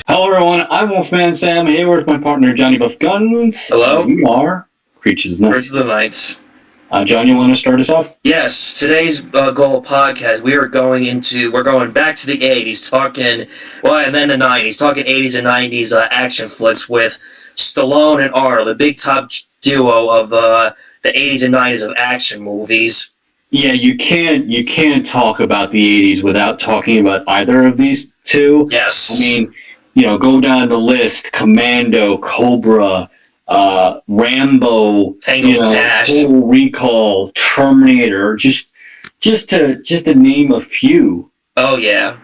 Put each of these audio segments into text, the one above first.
Hello everyone, I'm Wolfman Sam here with my partner Johnny Buff Guns. Hello. We are Creatures of the Night. Creatures of the Night. John, you want to start us off? Yes, today's goal podcast, we're going back to the 80s, and then the 90s, talking 80s and 90s action flicks with Stallone and Arnold, the big top duo of the 80s and 90s of action movies. Yeah, you can't talk about the 80s without talking about either of these two. Yes. I mean, go down the list: Commando, Cobra, Rambo, Tango Cash, Total Recall, Terminator, just to name a few. Oh yeah,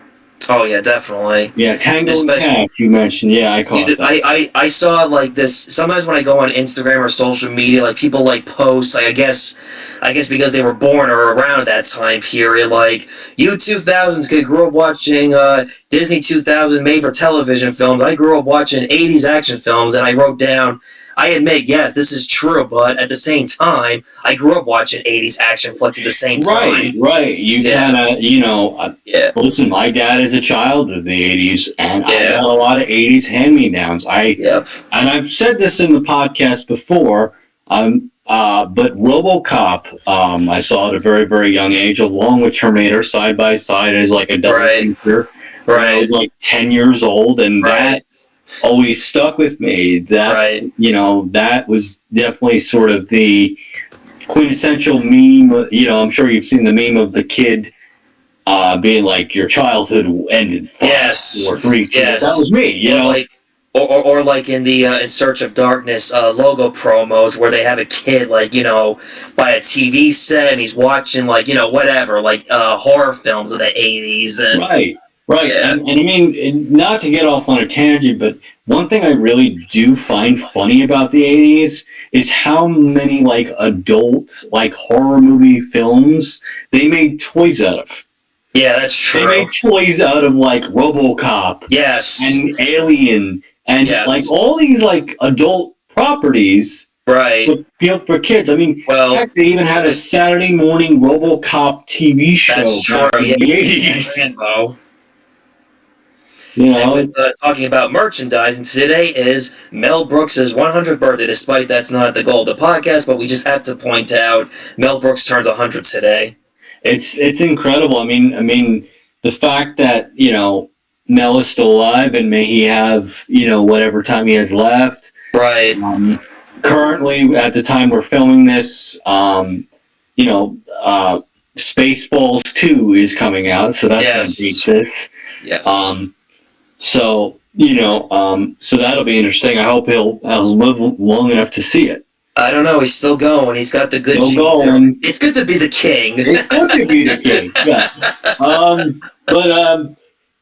definitely. Yeah, Tango and Cash you mentioned. Yeah, I caught that. I saw like this sometimes when I go on Instagram or social media, like people like post, like I guess because they were born or around that time period, like you 2000s kid grew up watching Disney 2000 made for television films. I grew up watching 80s action films, and I wrote down, I admit, yes, this is true, but at the same time, I grew up watching 80s action flicks at the same time. Right. You kind of, listen, my dad is a child of the 80s, and I got a lot of 80s hand-me-downs. And I've said this in the podcast before, but RoboCop, I saw at a very, very young age, along with Terminator, side by side as like a double feature. Right. I was like 10 years old, and that always stuck with me. That that was definitely sort of the quintessential meme. I'm sure you've seen the meme of the kid being like, "Your childhood ended 5, 4, 3, 2." That was me. Or like in the In Search of Darkness logo promos, where they have a kid by a TV set, and he's watching whatever, horror films of the 80s. And Right. And I mean, not to get off on a tangent, but one thing I really do find funny about the 80s is how many adult horror movie films they made toys out of. Yeah, that's true. They made toys out of RoboCop. Yes. And Alien and all these adult properties. Right. For kids. I mean, heck, they even had a Saturday morning RoboCop TV show. That's true. In the 80s. And with talking about merchandising, today is Mel Brooks' 100th birthday, despite that's not the goal of the podcast, but we just have to point out Mel Brooks turns 100 today. It's incredible. I mean, the fact that, Mel is still alive, and may he have, whatever time he has left. Right. Currently, at the time we're filming this, Spaceballs 2 is coming out, so that's going to beat this. Yes. So that'll be interesting. I hope he'll live long enough to see it. I don't know. He's still going. He's got the good genes. It's good to be the king. It's good to be the king. Yeah.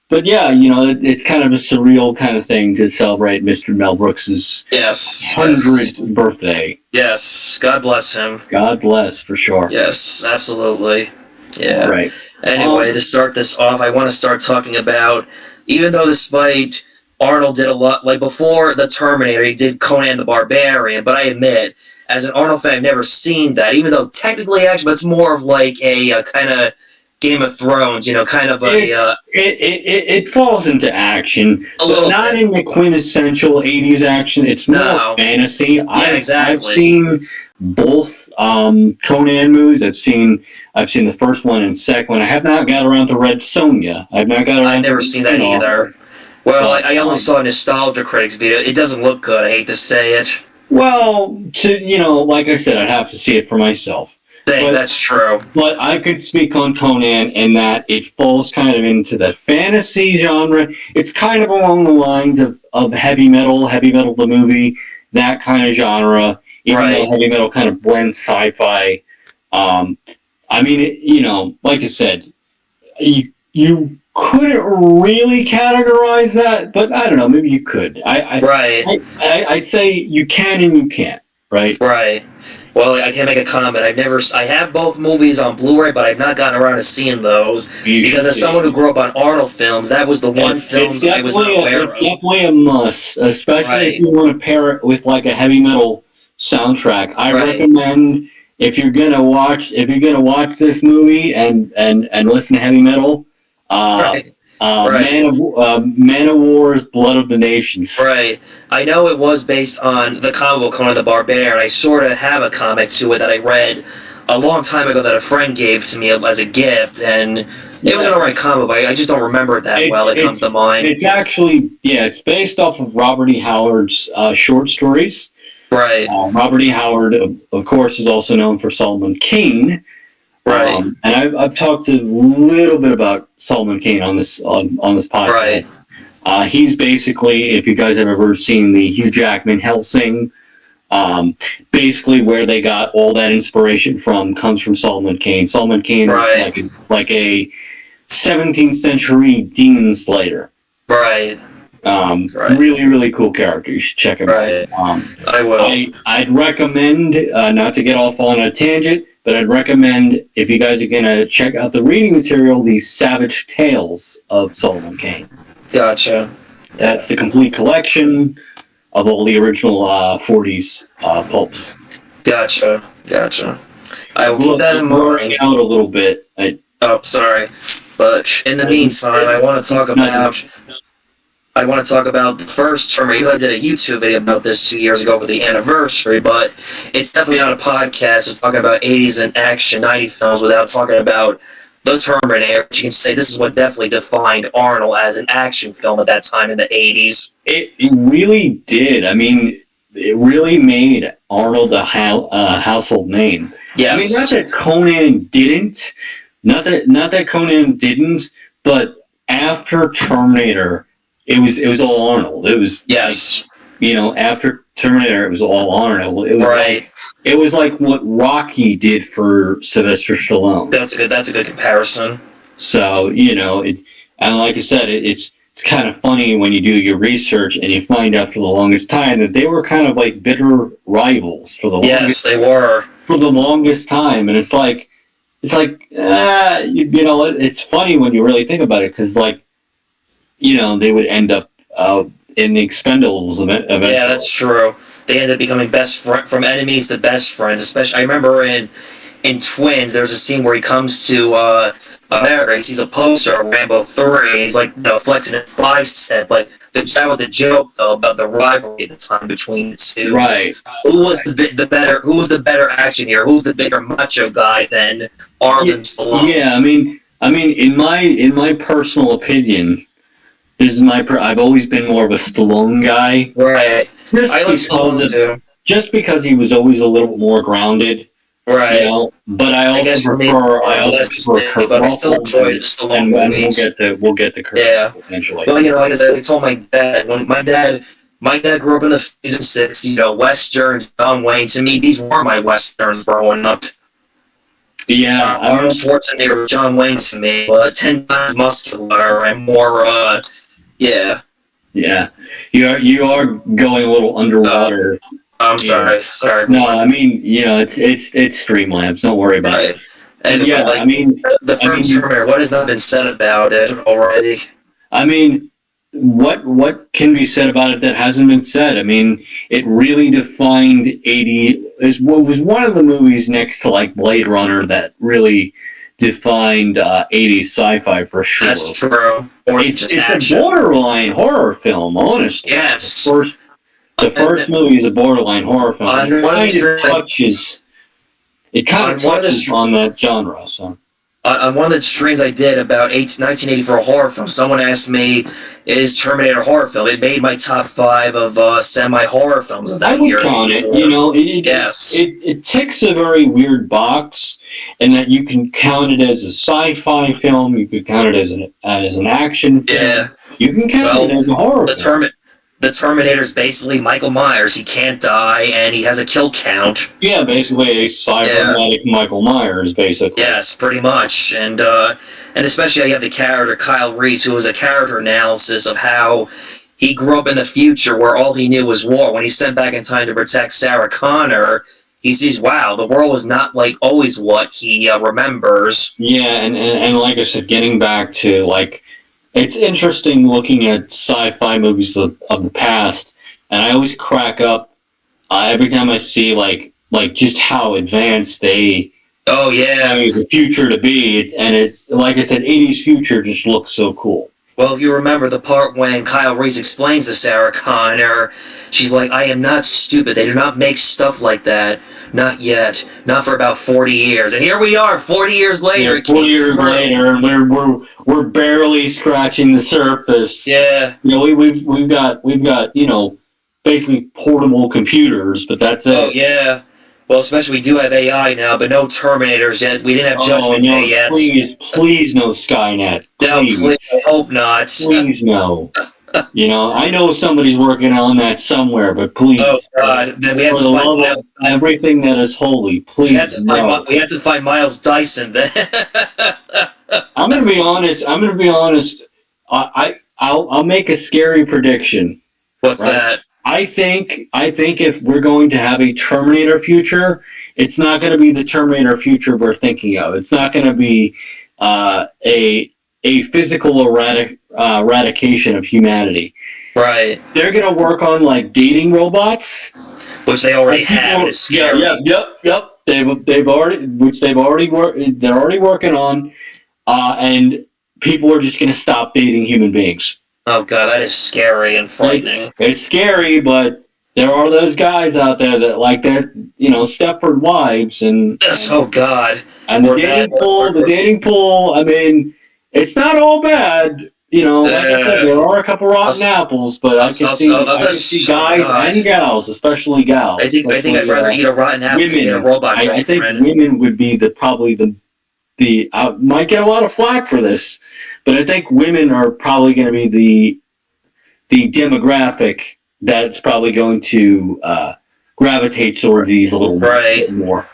But yeah, it's kind of a surreal kind of thing to celebrate Mr. Mel Brooks's 100th birthday. Yes. God bless him. God bless, for sure. Yes, absolutely. Yeah. Right. Anyway, to start this off, I want to start talking about, even though despite Arnold did a lot, before the Terminator, he did Conan the Barbarian, but I admit, as an Arnold fan, I've never seen that, even though technically, actually, but it's more of a kind of Game of Thrones, kind of a... It falls into action, but not in the quintessential 80s action. It's more fantasy. Exactly. I've seen both Conan movies. I've seen the first one and second one. I have not got around to Red Sonja. I've never seen that either. Well, I only saw a Nostalgia Critics video. It doesn't look good. I hate to say it. Well, like I said, I'd have to see it for myself. That's true. But I could speak on Conan in that it falls kind of into the fantasy genre. It's kind of along the lines of heavy metal the movie, that kind of genre. Even though heavy metal kind of blends sci-fi. I mean, like I said, you couldn't really categorize that, but I don't know. Maybe you could. I'd say you can and you can't. Right. Right. Well, I can't make a comment. I have both movies on Blu-ray, but I've not gotten around to seeing those because as someone who grew up on Arnold films, that was the one film I was not aware of. It's definitely a must, especially if you want to pair it with like a heavy metal soundtrack. I recommend if you're gonna watch this movie and listen to heavy metal, Man of War's Blood of the Nations. Right. I know it was based on the comic book Conan the Barbarian. I sort of have a comic to it that I read a long time ago that a friend gave to me as a gift, and it was an alright comic book. I just don't remember it that well. It comes to mind. It's actually, it's based off of Robert E. Howard's short stories. Right. Robert E. Howard, of course, is also known for Solomon Kane. Right. And I've talked a little bit about Solomon Kane on this podcast. Right. He's basically, if you guys have ever seen the Hugh Jackman Hellsing, basically where they got all that inspiration from comes from Solomon Kane. Solomon Kane is like a 17th century demon slayer. Right. Really, really cool character. You should check him out. I will. I'd recommend, not to get off on a tangent, but I'd recommend, if you guys are going to check out the reading material, the Savage Tales of Solomon Kane. Gotcha. That's the complete collection of all the original 40s pulps. Gotcha. I will keep that in mind. Out a little bit. Sorry. But in the meantime, I want to talk about the first Terminator. I did a YouTube video about this 2 years ago for the anniversary, but it's definitely not a podcast of talking about 80s and action 90s films without talking about the Terminator. You can say this is what definitely defined Arnold as an action film at that time in the 80s. It really did. I mean, it really made Arnold a household name. Yes. I mean, not that Conan didn't. Not that Conan didn't, but after Terminator, it was all Arnold. It was after Terminator, it was all Arnold. It was it was like what Rocky did for Sylvester Stallone. That's a good comparison. So and like I said, it's kind of funny when you do your research and you find out for the longest time that they were kind of like bitter rivals for the longest. Yes, they were for the longest time, and it's funny when you really think about it because they would end up in the Expendables eventually. Yeah, that's true. They ended up becoming from enemies to best friends. Especially, I remember in Twins, there's a scene where he comes to America. He sees a poster of Rambo 3, and he's like, flexing his bicep. Like, that was the joke though about the rivalry at the time between the two. Right. Who was the better action hero? Who was the bigger macho guy than Arnold and Stallone? Yeah, I mean, in my personal opinion. I've always been more of a Stallone guy. Right. I like Stallone too. Just because he was always a little more grounded. Right. But I also prefer Kurt but I still enjoy the Stallone movies. We'll get to Kurt eventually. Well, like I said, I told my dad when my dad grew up in the 50s and 60s, Westerns, John Wayne, to me, these were my Westerns growing up. Yeah. Arnold Schwarzenegger, John Wayne to me, but 10 times muscular and more, yeah. Yeah. You are going a little underwater. I'm sorry. No, I mean, it's Streamlabs. Don't worry about it. And the first Terminator, what has not been said about it already? I mean, what can be said about it that hasn't been said? I mean, it really defined 80. It was one of the movies next to like Blade Runner that really defined 80s sci-fi for sure. That's true. It's a borderline horror film, honestly. Yes. The first movie is a borderline horror film. It kind of touches on that genre. So on one of the streams I did about 1984 horror film, someone asked me, "Is Terminator a horror film?" It made my top 5 of semi-horror films of that I would year. count it. You know, Yes. it ticks a very weird box, in that you can count it as a sci-fi film. You could count it as an action film. Yeah. You can count it as a horror film. The Terminator's basically Michael Myers. He can't die, and he has a kill count. Yeah, basically a cybernetic Michael Myers, basically. Yes, pretty much, and especially you have the character Kyle Reese, who was a character analysis of how he grew up in the future, where all he knew was war. When he's sent back in time to protect Sarah Connor, he sees, wow, the world was not like always what he remembers. Yeah, and like I said, getting back to like, it's interesting looking at sci-fi movies of the past, and I always crack up every time I see like just how advanced they the future to be, and it's like I said, 80s future just looks so cool. Well, if you remember the part when Kyle Reese explains to Sarah Connor, she's like, "I am not stupid. They do not make stuff like that. Not yet. Not for about 40 years." And here we are, 40 years later. Yeah, 40 years later, and we're barely scratching the surface. Yeah. You know, we've got you know, basically portable computers, but that's it. Oh yeah. Well, especially we do have AI now, but no Terminators yet. We didn't have Judgment Day yet. Please no Skynet. No, please, I hope not. Please no. You know, I know somebody's working on that somewhere, but please. Oh God! Then we have to find everything that is holy. Please. We had to find Miles Dyson. Then. I'm gonna be honest. I'll make a scary prediction. What's that? I think if we're going to have a Terminator future, it's not going to be the Terminator future we're thinking of. It's not going to be a physical eradication of humanity. Right. They're going to work on like dating robots, which they already have. Yep. They're already working on, and people are just going to stop dating human beings. Oh God, that is scary and frightening. It's scary, but there are those guys out there that like that, you know, Stepford Wives and oh God. And the dating pool, I mean, it's not all bad. You know, like I said, there are a couple rotten apples, but I can see guys and gals, especially gals. I think I'd rather eat a rotten apple than eat a robot girlfriend. I think women would be probably the I might get a lot of flack for this, but I think women are probably going to be the demographic that's probably going to gravitate towards these a little bit more.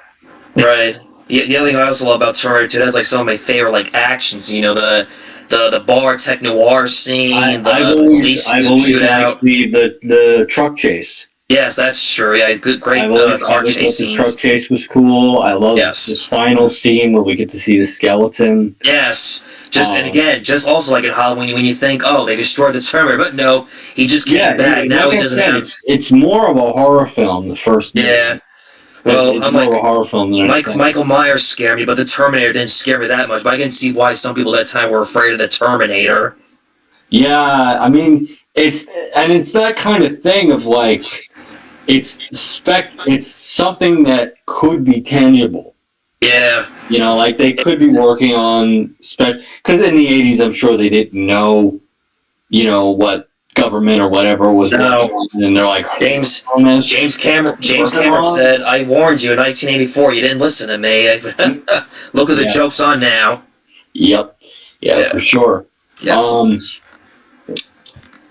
Right. The other thing I also love about Terminator 2, that's like some of my favorite like actions. You know, the bar tech noir scene. I've always liked the truck chase. Yes, that's true. Yeah, great car chase scenes. The truck chase was cool. I love this final scene where we get to see the skeleton. Yes. And again, just also like in Halloween, when you think, oh, they destroyed the Terminator, but no, he just came back. Now he doesn't have... It's more of a horror film, the first movie. Yeah. Well, I'm like, more of a horror film than Michael Myers scared me, but the Terminator didn't scare me that much. But I can see why some people at that time were afraid of the Terminator. Yeah, I mean, it's that kind of thing of like, it's something that could be tangible. Yeah. You know, like they could be working on because in the 80s, I'm sure they didn't know, you know, what government or whatever was working on, and they're like, James Cameron said, "I warned you in 1984. You didn't listen to me. Look at the joke's on now." Yep. Yeah, for sure. Yes.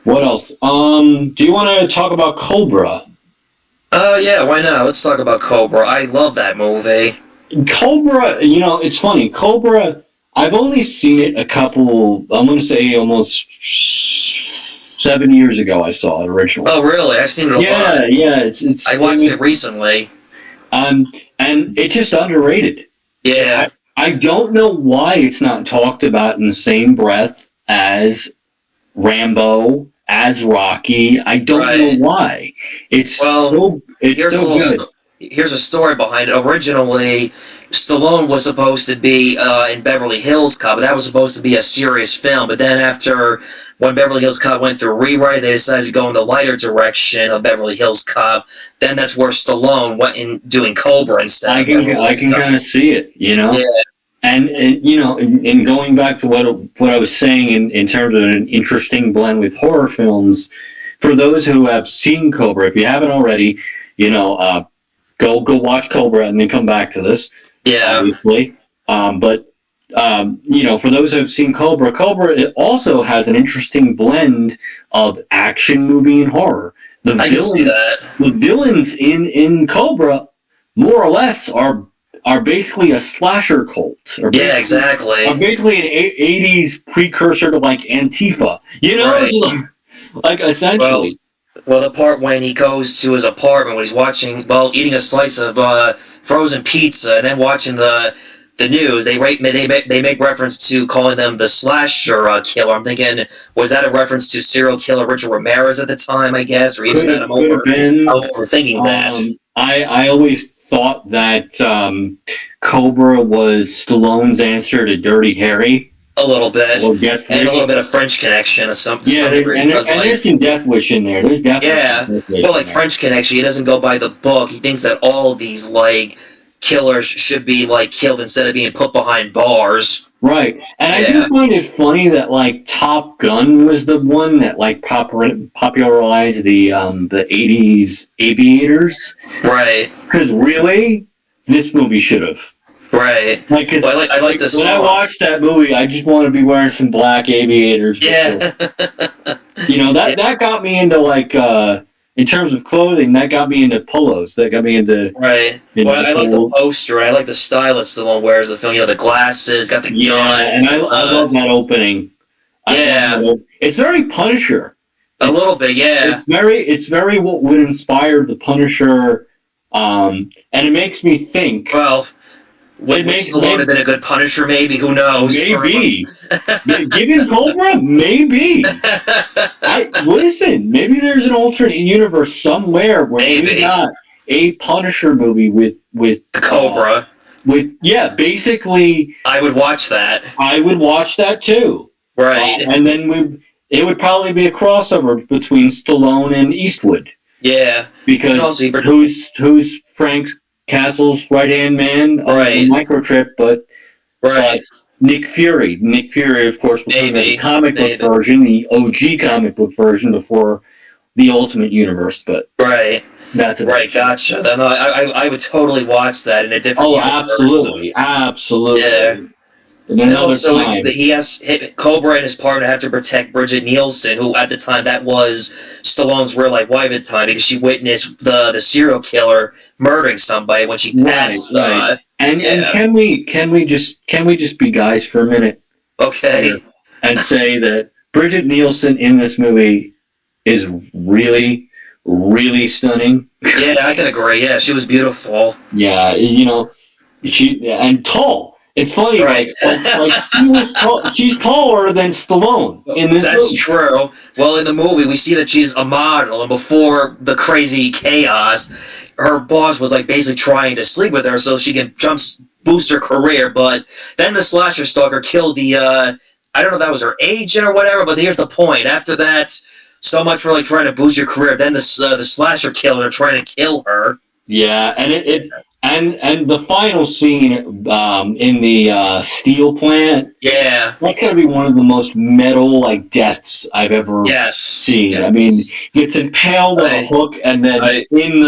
What else? Do you want to talk about Cobra? Yeah, why not? Let's talk about Cobra. I love that movie. Cobra, you know, it's funny. Cobra, I've only seen it a couple, I'm going to say almost 7 years ago I saw it originally. Oh, really? I've seen it a lot. Yeah. I watched it recently. And it's just underrated. Yeah. I don't know why it's not talked about in the same breath as Rambo, as Rocky. I don't know why. It's so good. Here's a story behind it. Originally, Stallone was supposed to be in Beverly Hills Cop, but that was supposed to be a serious film. But then when Beverly Hills Cop went through rewrite, they decided to go in the lighter direction of Beverly Hills Cop. Then that's where Stallone went in doing Cobra instead. I can kind of see it, you know? Yeah. And you know, in going back to what I was saying in terms of an interesting blend with horror films, for those who have seen Cobra, if you haven't already, you know, go watch Cobra and then come back to this. Yeah. Obviously, but you know, for those who have seen Cobra, Cobra it also has an interesting blend of action movie and horror. I can see that. The villains in Cobra, more or less, are basically a slasher cult. Yeah, exactly. Are basically an '80s precursor to like Antifa. You know, Right. like essentially. Well, the part when he goes to his apartment when he's watching, eating a slice of frozen pizza and then watching the news, they make reference to calling them the slasher killer. I'm thinking, was that a reference to serial killer Richard Ramirez at the time? I guess, or either that Could have been. I'm overthinking that I always thought that Cobra was Stallone's answer to Dirty Harry. a little bit, Or Death and a Wish. little bit of French Connection or something. Yeah, there's some Death Wish in there. There's definitely Yeah, some Death Wish well, in like there. French Connection, he doesn't go by the book. He thinks that all these like killers should be like killed instead of being put behind bars. Right, and I Yeah. do find it funny that like Top Gun was the one that like popularized the '80s aviators. Right, Because really, this movie should have. right. Like, 'cause Well, I like the when I song. watched that movie, I just want to be wearing some black aviators. Yeah, You know, that got me into like in terms of clothing, that got me into polos. That got me into right. Well, I like the poster. I like the style that Stallone wears. The film, you know, the glasses, got the gun. and I love that opening. Yeah. It's very Punisher. A little bit, yeah. It's very what would inspire the Punisher, and it makes me think. Well, would Stallone have been a good Punisher? Maybe, who knows? Maybe. Given Cobra, maybe. Listen. Maybe there's an alternate universe somewhere where we got a Punisher movie with Cobra. Basically. I would watch that. I would watch that too. Right. And then it would probably be a crossover between Stallone and Eastwood. Yeah. Because who's Frank Castle's right hand man on Microchip, but Nick Fury. Nick Fury, of course, was the comic book version, the OG comic book version before the Ultimate Universe, but that's it. Right, gotcha. No, I would totally watch that in a different universe. Absolutely. Yeah. And also, Cobra and his partner have to protect Bridget Nielsen, who at the time that was Stallone's real life wife at the time, because she witnessed the serial killer murdering somebody when she passed. Right. And can we just be guys for a minute? Okay. And say that Bridget Nielsen in this movie is really, really stunning. Yeah, I can agree. Yeah, she was beautiful. Yeah, you know, and tall. It's funny, like she's taller than Stallone in this movie. That's true. Well, in the movie, we see that she's a model, and before the crazy chaos, her boss was like basically trying to sleep with her so she can boost her career. But then the slasher stalker killed the I don't know if that was her agent or whatever. But here's the point: after that, so much for like trying to boost your career. Then the slasher killer trying to kill her. Yeah, and the final scene in the steel plant. Yeah, that's gotta be one of the most metal like deaths I've ever seen. Yes. I mean, gets impaled on a hook, and then in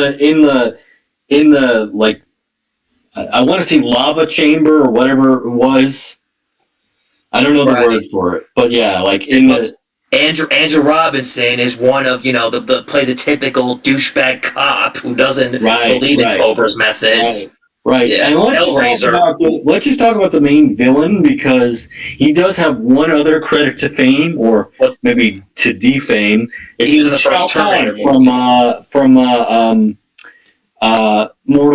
the like, I want to say lava chamber or whatever it was. I don't know the word for it, but yeah, like in the. Andrew Robinson is one of, the plays a typical douchebag cop who doesn't believe in Cobra's methods. Right. Yeah. And let's just talk about the main villain, because he does have one other credit to fame, or maybe to defame. He was in the first Terminator from Mortal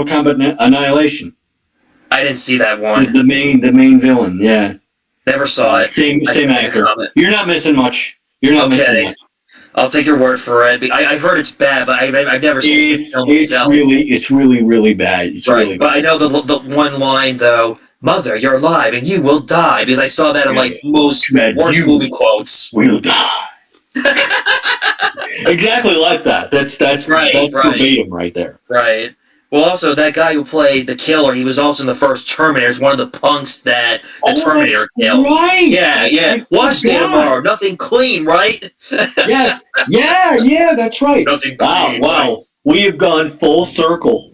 Kombat Annihilation. I didn't see that one. The main villain, yeah. Never saw it. Same actor. You're not missing much. You're not missing much. I'll take your word for it. I've heard it's bad, but I've never seen it myself. It's really bad. It's really bad. But I know the one line though. Mother, you're alive and you will die, because I saw that in like most worst movie quotes. Will die. Exactly like that. That's verbatim right there. Right. Well, also, that guy who played the killer, he was also in the first Terminator. He's one of the punks that the Terminator kills. Right. Yeah. Watch Day tomorrow. Nothing clean, right? Yes. Yeah, that's right. Nothing clean. Wow. Right. We have gone full circle.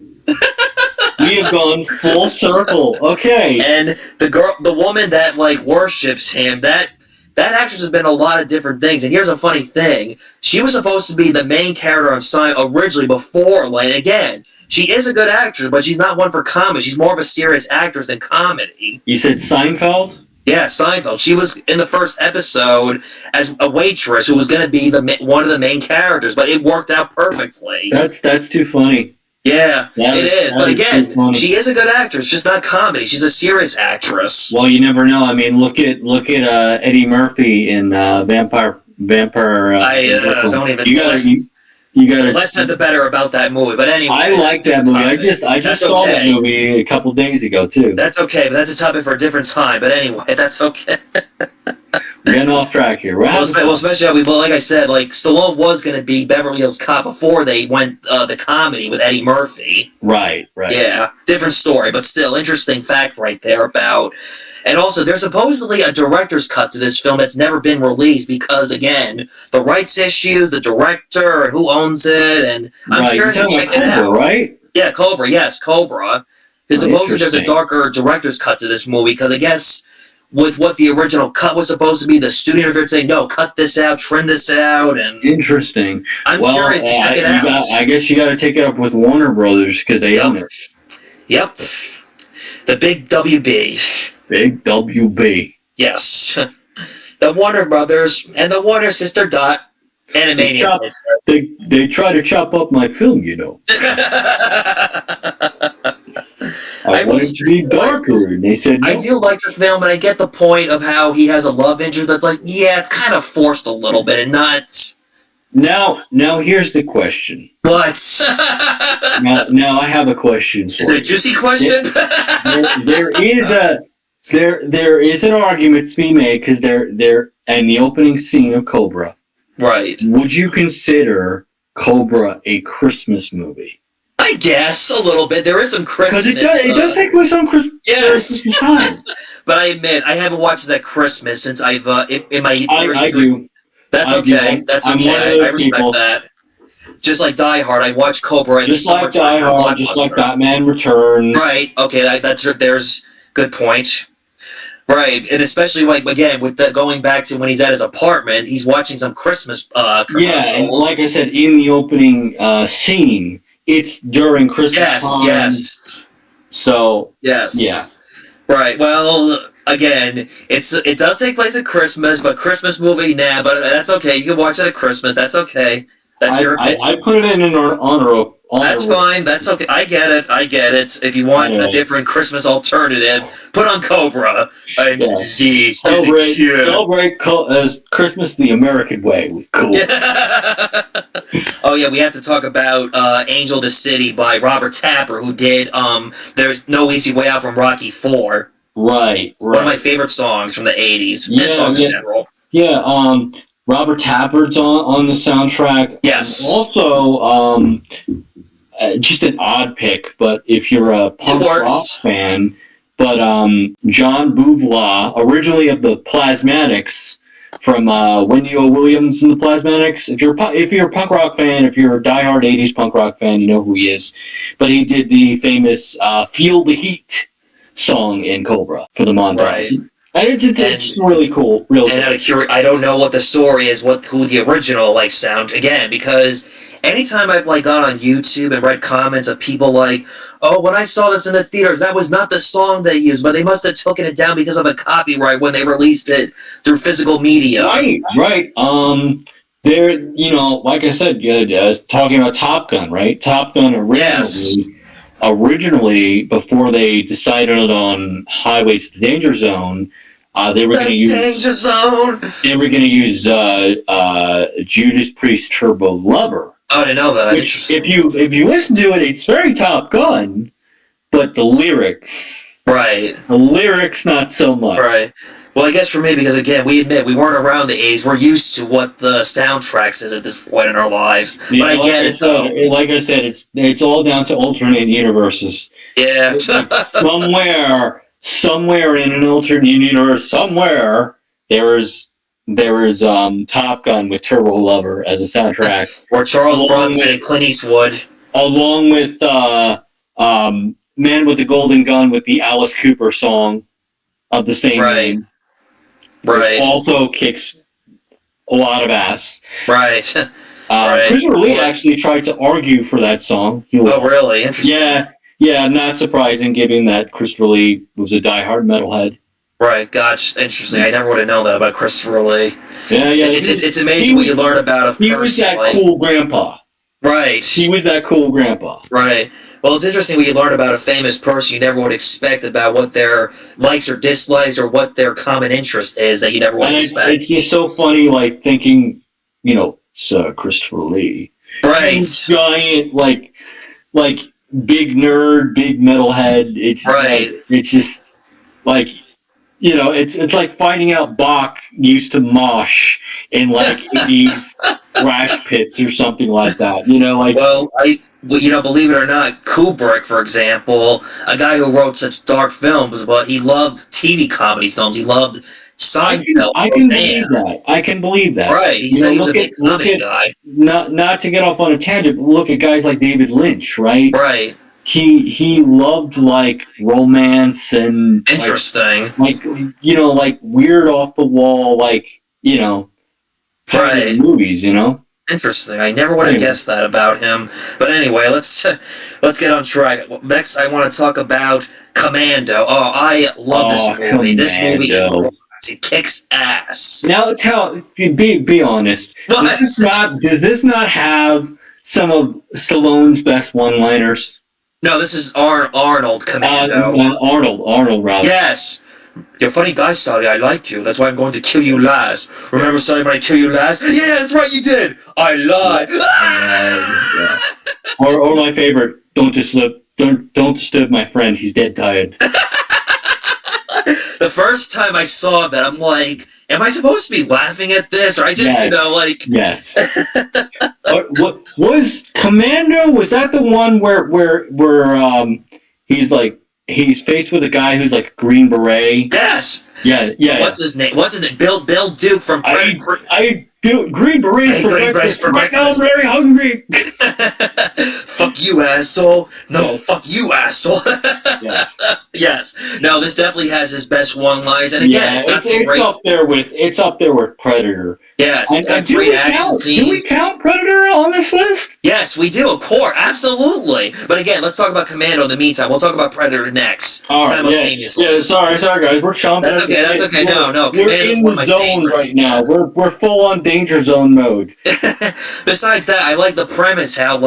We have gone full circle. Okay. And the woman that like worships him, that actress has been in a lot of different things. And here's a funny thing: she was supposed to be the main character on Seinfeld originally. Before, like again, she is a good actress, but she's not one for comedy. She's more of a serious actress than comedy. You said Seinfeld? Yeah, Seinfeld. She was in the first episode as a waitress who was going to be one of the main characters, but it worked out perfectly. That's too funny. Yeah, it is. But again, she is a good actress, just not comedy. She's a serious actress. Well, you never know. I mean, look at Eddie Murphy in Vampire. I don't even. You gotta. Less said the better about that movie. But anyway, I like that movie. I just saw that movie a couple days ago too. That's okay, but that's a topic for a different time. But anyway, that's okay. We're getting off track here. Well, especially like I said, like Stallone was going to be Beverly Hills Cop before they went the comedy with Eddie Murphy. Right. Yeah, different story, but still interesting fact right there about. And also, there's supposedly a director's cut to this film that's never been released because, again, the rights issues, the director, and who owns it, and I'm curious to check it out. Right? Yeah, Cobra. Yes, Cobra. Because supposedly there's a darker director's cut to this movie because I guess with what the original cut was supposed to be, the studio would say, no, cut this out, trim this out, and interesting. I'm curious to check it out. I guess you got to take it up with Warner Brothers because they own it. Yep. The big WB. Big WB. Yes. The Warner Brothers and the Warner sister Dot animated. They try to chop up my film, you know. I want it to be darker, and they said no. I do like the film, and I get the point of how he has a love interest, but it's like, yeah, it's kind of forced a little bit, and not... Now here's the question. What? now I have a question for you. Is it a juicy question? There is an argument to be made because they're in the opening scene of Cobra. Right. Would you consider Cobra a Christmas movie? I guess a little bit. There is some Christmas. Because it does take place on Christmas. Yes. Time. But I admit I haven't watched it at Christmas since I've in my. I do. That's okay. That's okay. I respect that. Just like Die Hard, I watch Cobra in the summertime. Just like Die Hard, just like Batman Returns. Right. Okay. There's good point. Right, and especially like again with going back to when he's at his apartment, he's watching some Christmas commercials. Yeah, and like I said, in the opening scene, it's during Christmas time. Yes. So yes, yeah. Right. Well, again, it does take place at Christmas, but Christmas movie, nah. But that's okay. You can watch it at Christmas. That's okay. That's your opinion. I put it in an honor. That's fine. That's okay. I get it. If you want a different Christmas alternative, put on Cobra. Celebrate Christmas the American way with Cobra. Oh yeah, we have to talk about "Angel of the City" by Robert Tapper, who did "There's No Easy Way Out" from Rocky IV. Right. One of my favorite songs from the '80s. Yeah, songs in general. Yeah. Robert Tapper's on the soundtrack. Yes. Also, just an odd pick, but if you're a punk rock fan, but John Bouvla, originally of the Plasmatics, from Wendy O. Williams and the Plasmatics. If you're a punk rock fan, if you're a diehard '80s punk rock fan, you know who he is. But he did the famous "Feel the Heat" song in Cobra for the montage. Right. And it's really cool. Really. And out of curiosity, I don't know what the story is, who the original sound again, because anytime I've gone on YouTube and read comments of people like, "Oh, when I saw this in the theaters, that was not the song they used, but they must have taken it down because of the copyright when they released it through physical media." Right. There, like I said, talking about Top Gun, right? Top Gun originally, before they decided on Highway to the Danger Zone, they were going to use Danger Zone. They were going to use Judas Priest Turbo Lover. Oh, I didn't know that. Which, if you listen to it, it's very Top Gun, but the lyrics, right? The lyrics, not so much, right? Well, I guess for me, because again, we admit we weren't around the 80s. We're used to what the soundtracks is at this point in our lives. Yeah, But I get it, though. like I said, it's all down to alternate universes. Yeah. Like somewhere in an alternate universe, somewhere there is Top Gun with Turbo Lover as a soundtrack, or Charles Bronson and Clint Eastwood, along with Man with the Golden Gun with the Alice Cooper song of the same name. Which also kicks a lot of ass. Right. Christopher Lee actually tried to argue for that song. Oh, really? Interesting. Yeah, not surprising, given that Christopher Lee was a diehard metalhead. Right, gotcha. Interesting. I never would have known that about Christopher Lee. Yeah. It's amazing what you learn about a person. He was that cool grandpa. Right. He was that cool grandpa. Right. Well, it's interesting what you learn about a famous person you never would expect about what their likes or dislikes or what their common interest is that you never would expect. It's just so funny, like, thinking, Sir Christopher Lee. Right. Giant, like big nerd, big metalhead. It's right. It's just like, it's like finding out Bach used to mosh in like 80s thrash pits or something like that. Believe it or not, Kubrick, for example, a guy who wrote such dark films, but he loved TV comedy films. He loved Seinfeld. I can believe that. Right. He said he was a big comedy guy. Not to get off on a tangent, but look at guys like David Lynch, right? Right. He loved like romance and interesting, like weird off the wall, kind of movies, Interesting. I never would have guessed that about him. But anyway, let's get on track. Next, I want to talk about Commando. Oh, I love this movie. Commando. This movie, it kicks ass. Now, be honest. Does this not have some of Stallone's best one-liners? No, this is Arnold Commando. Arnold, rather. Yes. You're a funny guy, Sully. I like you. That's why I'm going to kill you last. Remember, Sully, when I kill you last? Yeah, that's right, you did. I lied. Yeah. Or my favorite, don't disturb my friend. He's dead tired. The first time I saw that, I'm like, am I supposed to be laughing at this? Or I just, Yes. What was Commando? Was that the one where he's faced with a guy who's like a Green Beret? Yes. Yeah. What's his name? Bill Duke from Green Berets for breakfast. I'm very hungry. Fuck you, asshole. No, fuck you, asshole. Yeah. Yes. No, this definitely has his best one-liners, and again, it's up there with Predator. Yes, and great action scenes. Do we count Predator on this list? Yes, we do, of course, absolutely. But again, let's talk about Commando in the meantime. We'll talk about Predator next, simultaneously. Yeah, sorry, guys. We're chomping. That's okay. No. We're in the zone right now. We're full on danger zone mode. Besides that, I like the premise how,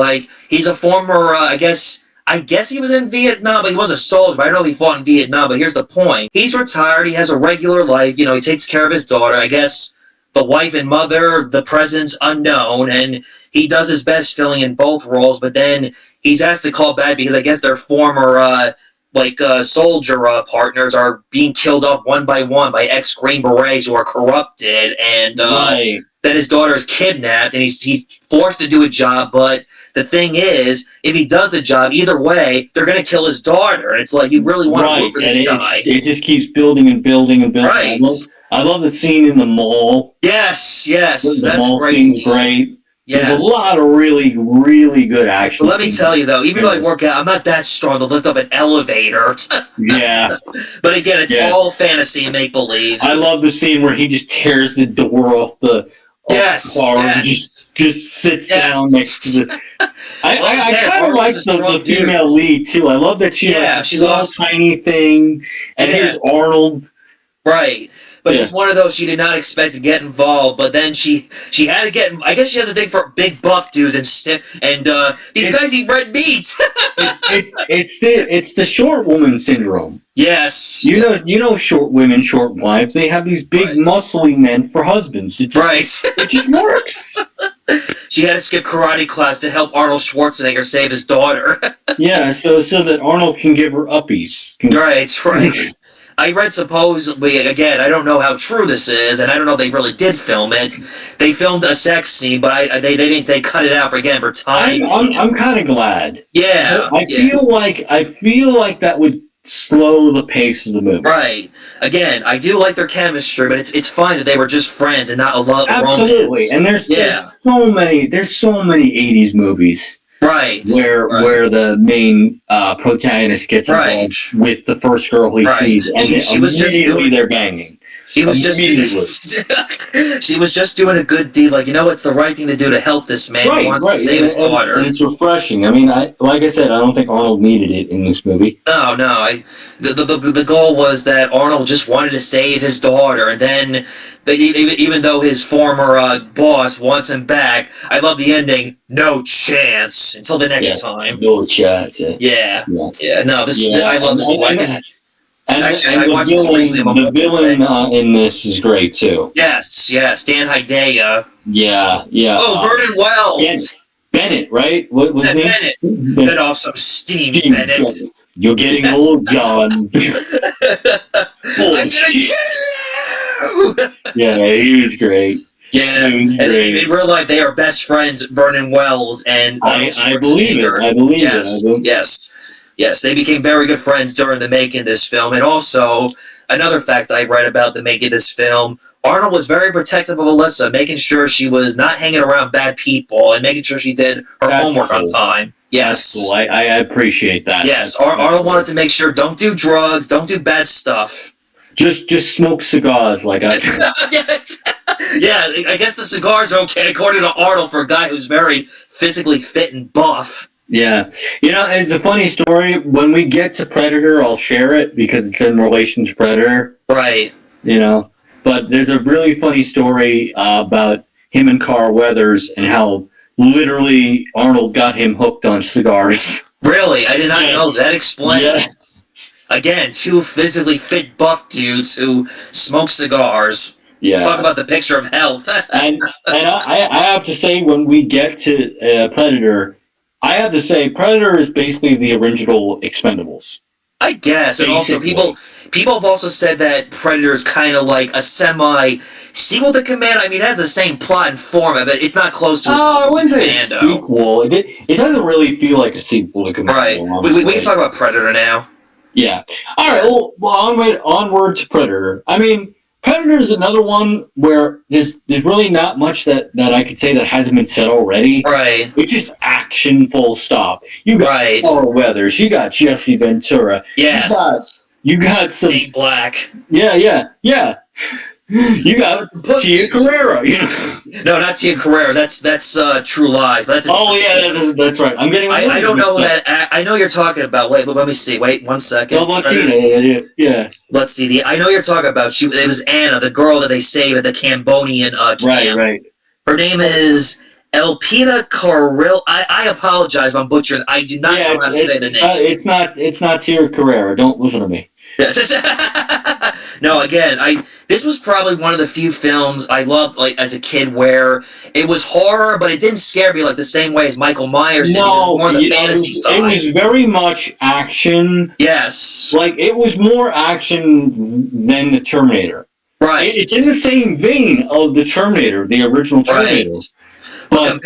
he's a former, I guess he was in Vietnam, but he was a soldier. But I don't know if he fought in Vietnam, but here's the point. He's retired. He has a regular life. He takes care of his daughter. I guess the wife and mother, the presence unknown, and he does his best filling in both roles, but then he's asked to call back because I guess their former soldier partners are being killed off one by ex-Green Berets who are corrupted, and then his daughter is kidnapped, and he's forced to do a job, but the thing is, if he does the job, either way, they're going to kill his daughter, and it's like, you really want to root for this guy. It just keeps building and building and building. Right. I love the scene in the mall. Yes, the mall scene's great. Yes. There's a lot of really, really good action. But let me tell you, though, even though I work out, I'm not that strong to lift up an elevator. Yeah. But again, it's all fantasy and make-believe. I love the scene where he just tears the door off the car and just sits down next to the... I kind of like the female lead, too. I love that she's a little tiny thing, and here's Arnold. Right. But it was one of those she did not expect to get involved, but then she had to get. I guess she has a thing for big buff dudes and these guys eat red meat. it's the short woman syndrome. Yes. You know short women, short wives. They have these big muscly men for husbands. It just works. She had to skip karate class to help Arnold Schwarzenegger save his daughter. Yeah, so that Arnold can give her uppies. Right. I read supposedly, again, I don't know how true this is, and I don't know if they really did film it. They filmed a sex scene, but they cut it out for time. I'm kind of glad. Yeah. I feel like that would slow the pace of the movie. Right. Again, I do like their chemistry, but it's fine that they were just friends and not a love. Absolutely. Romance. And there's so many 80s movies. Right. Where the main protagonist gets involved with the first girl he sees, and she was immediately they're banging. She was she was just doing a good deed, like, it's the right thing to do to help this man who wants to save his daughter. And it's refreshing. I mean, like I said, I don't think Arnold needed it in this movie. No. The goal was that Arnold just wanted to save his daughter, and then even though his former boss wants him back, I love the ending. No chance until the next time. No chance. Yeah. No, I love this one. And the villain in this is great too. Yes, Dan Hedaya. Yeah. Oh, Vernon Wells. Bennett, right? What was his name? Bennett. Let off some steam, Bennett. You're getting old, John. I'm gonna kill you. Yeah, he was great. Yeah, and in real life, they are best friends, Vernon Wells and I believe it. I believe it. Yes, they became very good friends during the making of this film. And also, another fact I read about the making of this film, Arnold was very protective of Alyssa, making sure she was not hanging around bad people and making sure she did her homework on time. Yes. That's cool. I appreciate that. Yes, Arnold wanted to make sure, don't do drugs, don't do bad stuff. Just smoke cigars like I... Yeah, I guess the cigars are okay, according to Arnold, for a guy who's very physically fit and buff. Yeah. It's a funny story. When we get to Predator, I'll share it because it's in relation to Predator. Right. But there's a really funny story about him and Carl Weathers and how literally Arnold got him hooked on cigars. Really? I did not know that. Explains. Again, two physically fit buff dudes who smoke cigars. Yeah. Talk about the picture of health. and I have to say, when we get to Predator, I have to say Predator is basically the original Expendables. I guess. And also, people have also said that Predator is kind of like a semi-sequel to Commando. I mean, it has the same plot and format, but it's not close to I wouldn't say a sequel. It doesn't really feel like a sequel to Commando. Right. We can talk about Predator now. Yeah. All right. Well, onward to Predator. I mean, Predator is another one where there's really not much that I could say that hasn't been said already. Right. It's just action, full stop. You got Carl Weathers. You got Jesse Ventura. Yes. You got some Nate Black. Yeah. You got Tia Carrera. No, not Tia Carrera. That's True Lies. That's that's right. I'm getting. I don't know that. I know you're talking about. Wait, but let me see. Wait 1 second. Yeah. Let's see. I know you're talking about. It was Anna, the girl that they saved at the Cambodian camp. Right. Her name is Elpina Carril. I apologize if I'm butchering. I do not know how to say the name. It's not Tia Carrera. Don't listen to me. No, again, this was probably one of the few films I loved, like, as a kid, where it was horror, but it didn't scare me like the same way as Michael Myers did. No, more the fantasy side. It was very much action. Yes. Like, it was more action than the Terminator. Right. It's in the same vein of the Terminator, the original Terminator. Right. But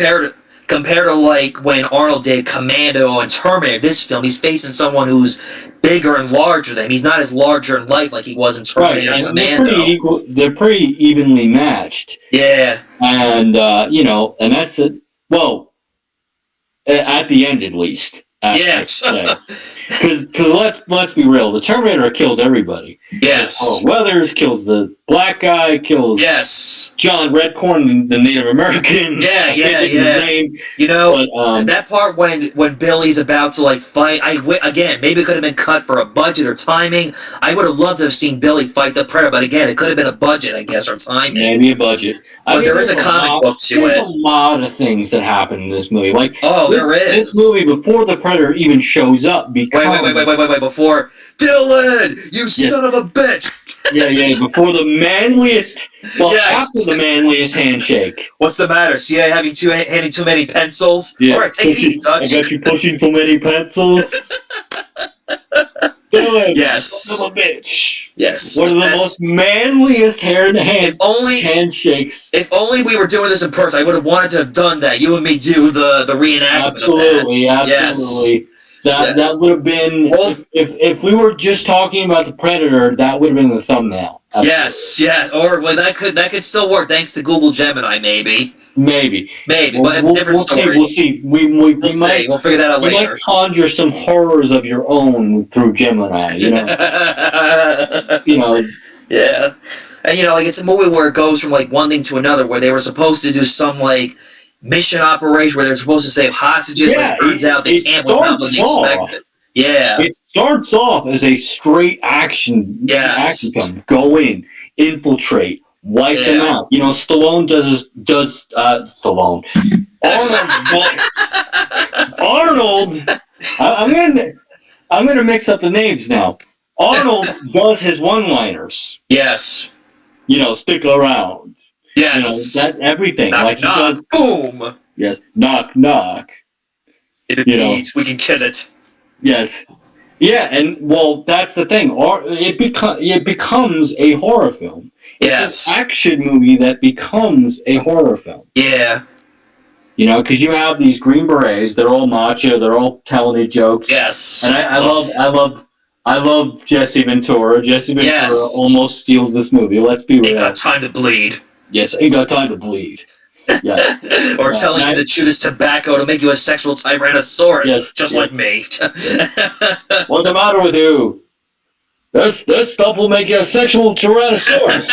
compared to like when Arnold did Commando and Terminator, this film, he's facing someone who's bigger and larger than him. He's not as larger in life like he was in Terminator and Commando. They're pretty evenly matched. Yeah. And and that's it. Well, at the end, at least. Yes. Because let's be real, the Terminator kills everybody. Yes. Carl Weathers kills the black guy, kills John Redcorn, the Native American. Yeah. His name. That part when Billy's about to like fight, again, maybe it could have been cut for a budget or timing. I would have loved to have seen Billy fight the Predator, but again, it could have been a budget, I guess, or timing. Maybe a budget. But there is a comic book to it. There's a lot of things that happen in this movie. Like, there is. This movie, before the Predator even shows up, becomes... Wait, before... Dylan! You son of a bitch! Yeah, before the manliest... Well, after the manliest handshake. What's the matter? CIA handing too many pencils? Yeah. Alright, take it easy, Dutch. I got you pushing too many pencils. Dylan! Yes. Son of a bitch. Yes. One of the most manliest handshakes. If only we were doing this in person, I would have wanted to have done that. You and me do the reenactment. Absolutely, of that. absolutely. Yes. That would have been if we were just talking about the Predator, that would have been the thumbnail. Absolutely. Yes, yeah, or well, that could still work thanks to Google Gemini, maybe. Maybe, but a different story. We'll see. We might. We'll figure that out later. We might conjure some horrors of your own through Gemini. You know. Yeah, and like it's a movie where it goes from like one thing to another, where they were supposed to do some like mission operation where they're supposed to save hostages, but it turns out the camp was not what they expected. Yeah. It starts off as a straight action film. Go in, infiltrate, wipe them out. Stallone does Stallone. Arnold. I'm gonna mix up the names now. Arnold does his one-liners. Yes. Stick around. Yes. That everything. Knock, like knock, he does. Boom. Yes. Knock knock. It means we can kill it. Yes. Yeah, and that's the thing. It becomes a horror film. It's an action movie that becomes a horror film. Yeah. Because you have these Green Berets. They're all macho. They're all telling their jokes. Yes. And I love Jesse Ventura. Jesse Ventura almost steals this movie. Let's be real. Ain't got time to bleed. Yes, ain't got time to bleed. Yeah. Or telling you to chew this tobacco to make you a sexual tyrannosaurus, just like me. What's the matter with you? This stuff will make you a sexual tyrannosaurus.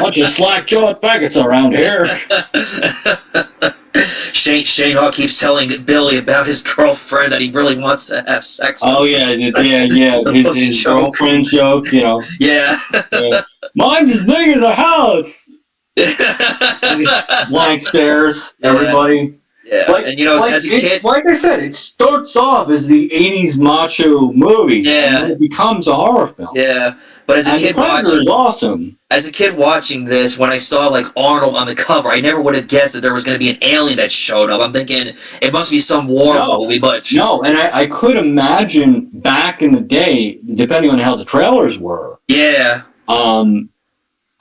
Bunch of slack-jawed faggots around here. Shane Hawk keeps telling Billy about his girlfriend that he really wants to have sex with. Oh, yeah. His girlfriend joke, Yeah. Mine's as big as a house. Blank stares, everybody. Yeah, and as a kid, like I said, it starts off as the '80s macho movie, and then it becomes a horror film. Yeah, but as a kid watching, awesome. As a kid watching this, when I saw like Arnold on the cover, I never would have guessed that there was going to be an alien that showed up. I'm thinking it must be some war movie, but no, and I could imagine back in the day, depending on how the trailers were. Yeah.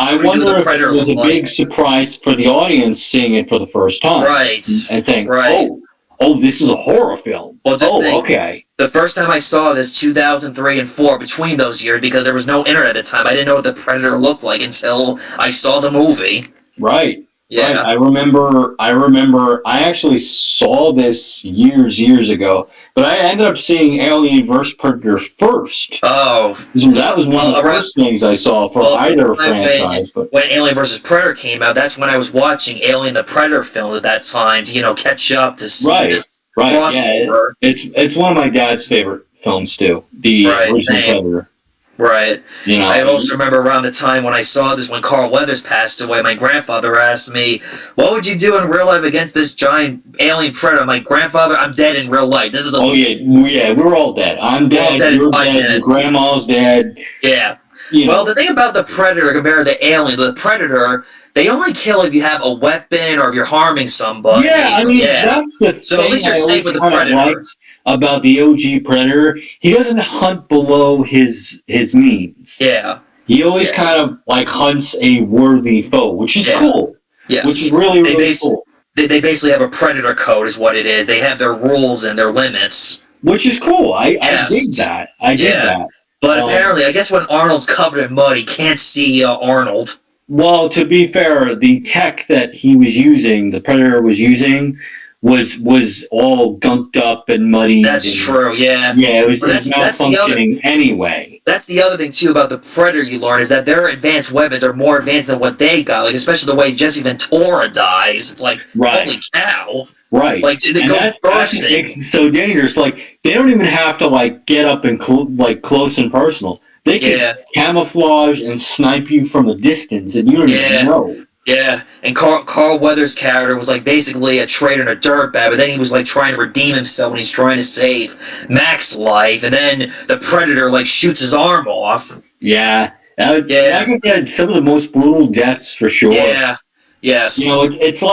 I wonder if it was a big surprise for the audience seeing it for the first time. Right. And saying, oh, this is a horror film. Well, okay. The first time I saw this, 2003 and 2004, between those years, because there was no internet at the time, I didn't know what the Predator looked like until I saw the movie. Right. Yeah. Right. I remember, I actually saw this years ago, but I ended up seeing Alien vs. Predator first. Oh. That was one of the first things I saw for either franchise. When Alien vs. Predator came out, that's when I was watching Alien the Predator films at that time to, catch up to see this crossover. Yeah, it's one of my dad's favorite films, too. The original Predator. Right. I also remember around the time when I saw this, when Carl Weathers passed away, my grandfather asked me, what would you do in real life against this giant alien predator? My grandfather, I'm dead in real life. This is we're all dead. I'm dead, you're dead, your grandma's dead. Yeah. Well, the thing about the Predator compared to the Alien, the Predator, they only kill if you have a weapon or if you're harming somebody. Yeah, that's the thing. So at least you're safe with the Predator. About the OG Predator, he doesn't hunt below his means. Yeah. He always kind of hunts a worthy foe, which is cool. Yes. Which is really cool. They basically have a Predator code is what it is. They have their rules and their limits. Which is cool. I dig that. I dig that. But apparently, I guess when Arnold's covered in mud, he can't see Arnold. Well, to be fair, the tech that he was using, the Predator was using, was all gunked up and muddy. That's true, yeah. Yeah, it was malfunctioning anyway. That's the other thing, too, about the Predator you learn, is that their advanced weapons are more advanced than what they got. Like, especially the way Jesse Ventura dies. It's like, holy cow. Right. Like, they go bursting. That makes it so dangerous. Like, they don't even have to, get up and, close and personal. They can camouflage and snipe you from a distance, and you don't even know. Yeah, and Carl Weathers' character was basically a traitor and a dirtbag, but then he was trying to redeem himself when he's trying to save Mac's life, and then the Predator shoots his arm off. Yeah, like I said, some of the most brutal deaths for sure. Yeah, yes. It's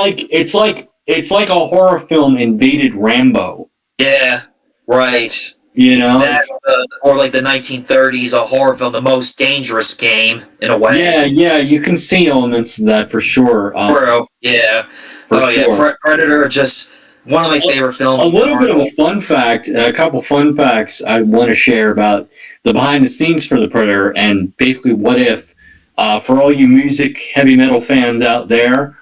like a horror film invaded Rambo. Yeah, right. You know, That or like the 1930s, a horror film, The Most Dangerous Game, in a way. yeah, you can see elements of that for sure. Bro, yeah. For Oh, yeah. sure. Predator, just one of my favorite films. A little bit of a fun fact, a couple fun facts I want to share about the behind the scenes for the Predator, and basically what if, for all you music heavy metal fans out there,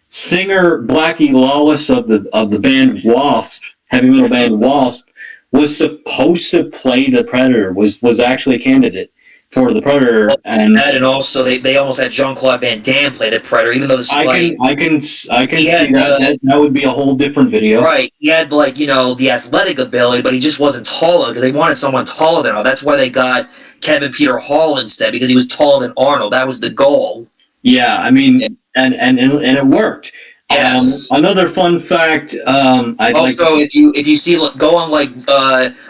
singer Blackie Lawless of the band Wasp, heavy metal band Wasp, was supposed to play the Predator, was actually a candidate for the Predator, and also they almost had Jean-Claude Van Damme play the Predator, even though I can see that would be a whole different video. Right, he had the athletic ability, but he just wasn't tall enough because they wanted someone taller than him. That's why they got Kevin Peter Hall instead, because he was taller than Arnold. That was the goal. Yeah, I mean, and it worked. Yes. Another fun fact. If you see, go on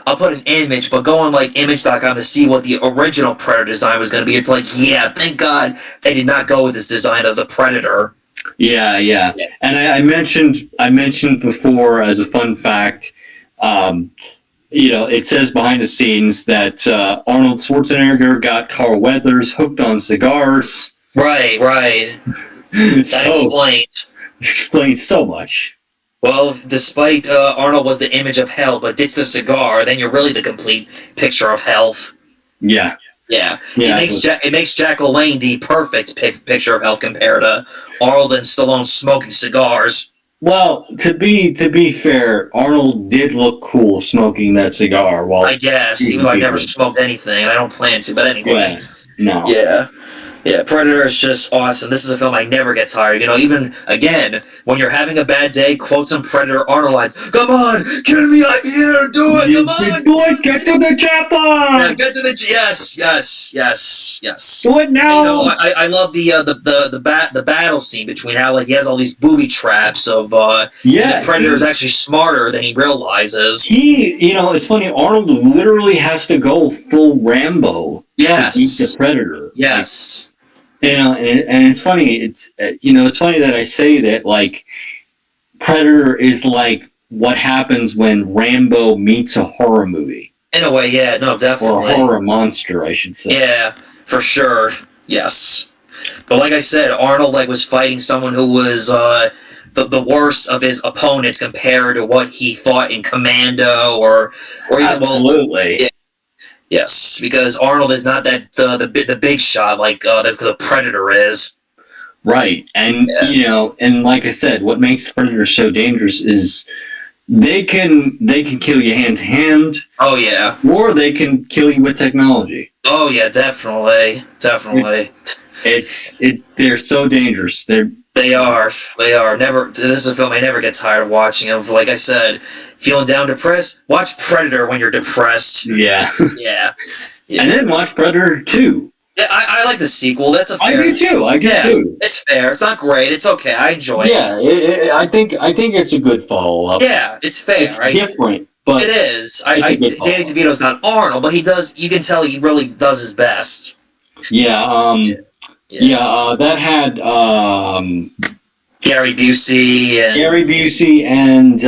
I'll put an image, but go on image.com to see what the original Predator design was going to be. It's like, yeah, thank God they did not go with this design of the Predator. Yeah. And I mentioned before as a fun fact. It says behind the scenes that Arnold Schwarzenegger got Carl Weathers hooked on cigars. Right. That explains so much. Well, despite Arnold was the image of health, but ditch the cigar, then you're really the complete picture of health. Yeah. It makes Jack LaLanne the perfect picture of health compared to Arnold and Stallone smoking cigars. Well, to be fair, Arnold did look cool smoking that cigar. I guess, even though I've never smoked anything, and I don't plan to. But anyway, no. Yeah, Predator is just awesome. This is a film I never get tired. Even, again, when you're having a bad day, quote some Predator Arnold lines. Come on, kill me, I'm here, do it, come on! Do it, get to the chopper! Yeah, get to the, yes. Do it now! I love the battle scene between how, he has all these booby traps of, the Predator is actually smarter than he realizes. It's funny, Arnold literally has to go full Rambo to beat the Predator. Yes. And it's funny. It's funny that I say that. Predator is like what happens when Rambo meets a horror movie. In a way, yeah, no, definitely. Or a horror monster, I should say. Yeah, for sure. Yes, but like I said, Arnold was fighting someone who was the worst of his opponents compared to what he fought in Commando or even absolutely. Yes, because Arnold is not the big shot like the Predator is. Right, and and like I said, what makes Predator so dangerous is they can kill you hand to hand. Oh yeah. Or they can kill you with technology. Oh yeah, definitely. They're so dangerous. They are. This is a film I never get tired of watching. Like I said, feeling down, depressed, watch Predator when you're depressed. Yeah. Yeah. And then watch Predator 2. Yeah, I like the sequel. That's a fair. I do too. It's fair. It's not great. It's okay. I enjoy it. Yeah, I think it's a good follow-up. Yeah, it's fair. It's different, but it is. Danny DeVito's not Arnold, but he does. You can tell he really does his best. Yeah. That had Gary Busey and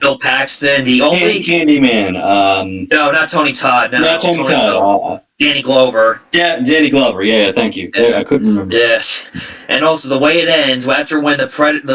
Bill Paxton. The only Candyman. No, not Tony Todd. No, not Tony Todd. Danny Glover. Yeah, Danny Glover. Yeah, thank you. Yeah. I couldn't remember. Yes, and also the way it ends after when the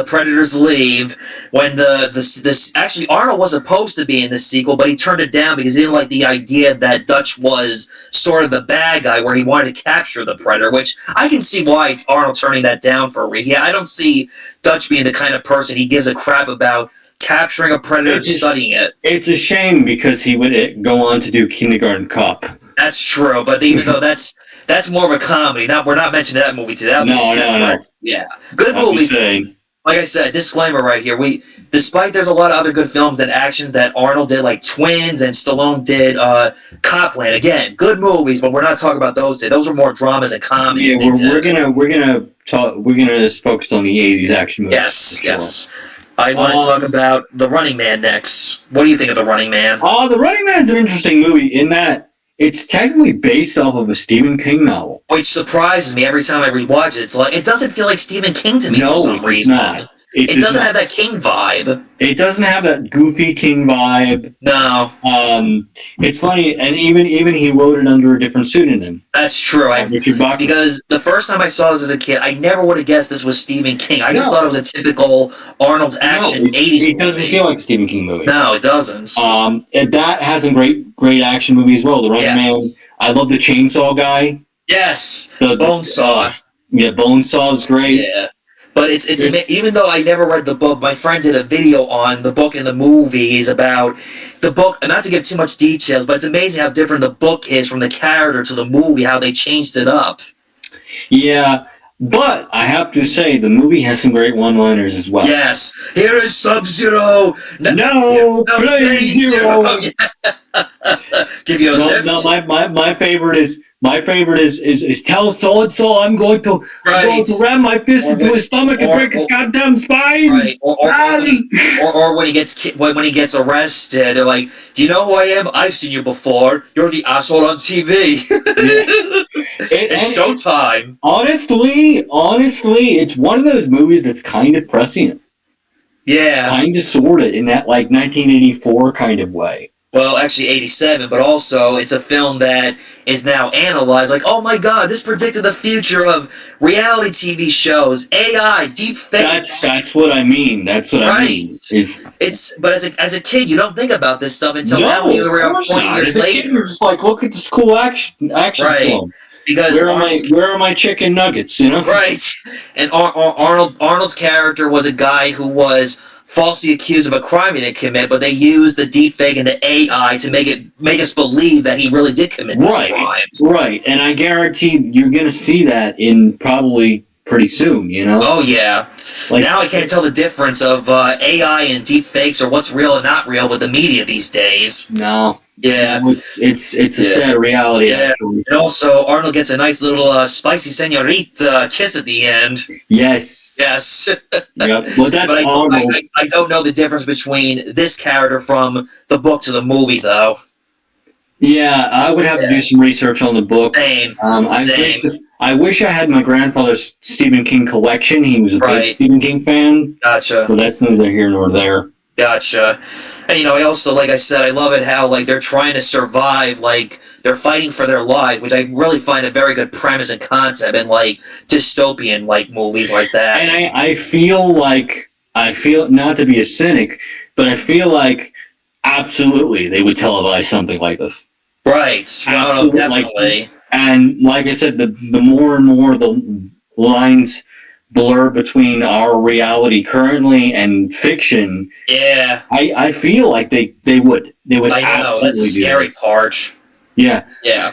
Predators leave, when this actually Arnold was supposed to be in the sequel, but he turned it down because he didn't like the idea that Dutch was sort of the bad guy, where he wanted to capture the Predator. Which I can see why Arnold turning that down for a reason. Yeah, I don't see Dutch being the kind of person he gives a crap about capturing a Predator and studying it. It's a shame because he would go on to do Kindergarten Cop. That's true, but even though that's more of a comedy. We're not mentioning that movie today. No. Yeah, good movie. Like I said, disclaimer right here. Despite there's a lot of other good films and actions that Arnold did, like Twins, and Stallone did Copland. Again, good movies, but we're not talking about those today. Those are more dramas and comedies. Yeah, we're gonna focus on the 80s action movies. Yes. I want to talk about The Running Man next. What do you think of The Running Man? The Running Man's an interesting movie in that it's technically based off of a Stephen King novel. Which surprises me every time I rewatch it. It's like it doesn't feel like Stephen King to me for some reason. Not. it doesn't have that King vibe. It doesn't have that goofy King vibe. No. It's funny, and even he wrote it under a different pseudonym. That's true. Because the first time I saw this as a kid, I never would have guessed this was Stephen King. I just thought it was a typical Arnold's action 80s movie. It doesn't feel like a Stephen King movie. No, it doesn't. And that has a great action movie as well. The Running Man. I love the Chainsaw Guy. Yes. Bonesaw. Yeah, Bonesaw is great. Yeah. But it's even though I never read the book, my friend did a video on the book and the movies about the book. Not to give too much details, but it's amazing how different the book is from the character to the movie, how they changed it up. Yeah, but I have to say the movie has some great one-liners as well. Yes. Here is Sub-Zero. No, play Zero. Give you a lift. No, my favorite is. My favorite is tell so-and-so I'm going to ram my fist into his stomach and break his goddamn spine. Right. Or when he gets arrested, they're like, "Do you know who I am? I've seen you before. You're the asshole on TV." It's showtime. Honestly, it's one of those movies that's kind of prescient. Yeah. Kind of, sort of, in that like 1984 kind of way. Well, actually 87, but also it's a film that is now analyzed like, oh my god, this predicted the future of reality TV shows, AI, deep fakes. That's what I mean. That's what I mean. But as a kid, you don't think about this stuff until now you're around 20 years later. You're just like, look at this cool action film. Because where are my chicken nuggets? You know, right? And Arnold's character was a guy who was falsely accused of a crime he didn't commit, but they used the deepfake and the AI to make us believe that he really did commit these crimes. Right, and I guarantee you're going to see that in probably pretty soon. You know? Oh yeah. Like, now I can't tell the difference of AI and deepfakes or what's real and not real with the media these days. No. Yeah, it's a sad reality. Yeah, actually. And also Arnold gets a nice little spicy señorita kiss at the end. Yes. Yep. Well, that's Arnold. I don't know the difference between this character from the book to the movie, though. Yeah, I would have to do some research on the book. Same. I wish I had my grandfather's Stephen King collection. He was a big Stephen King fan. Gotcha. But that's neither here nor there. Gotcha. And, I also, like I said, I love it how, like, they're trying to survive, like, they're fighting for their life, which I really find a very good premise and concept in, like, dystopian, like, movies like that. And I feel, not to be a cynic, but I feel like absolutely they would televise something like this. Right. Absolutely. Definitely. And, like I said, the more and more the lines blur between our reality currently and fiction. Yeah. I feel like they would. They would. I know. That's the scary part. Yeah. Yeah.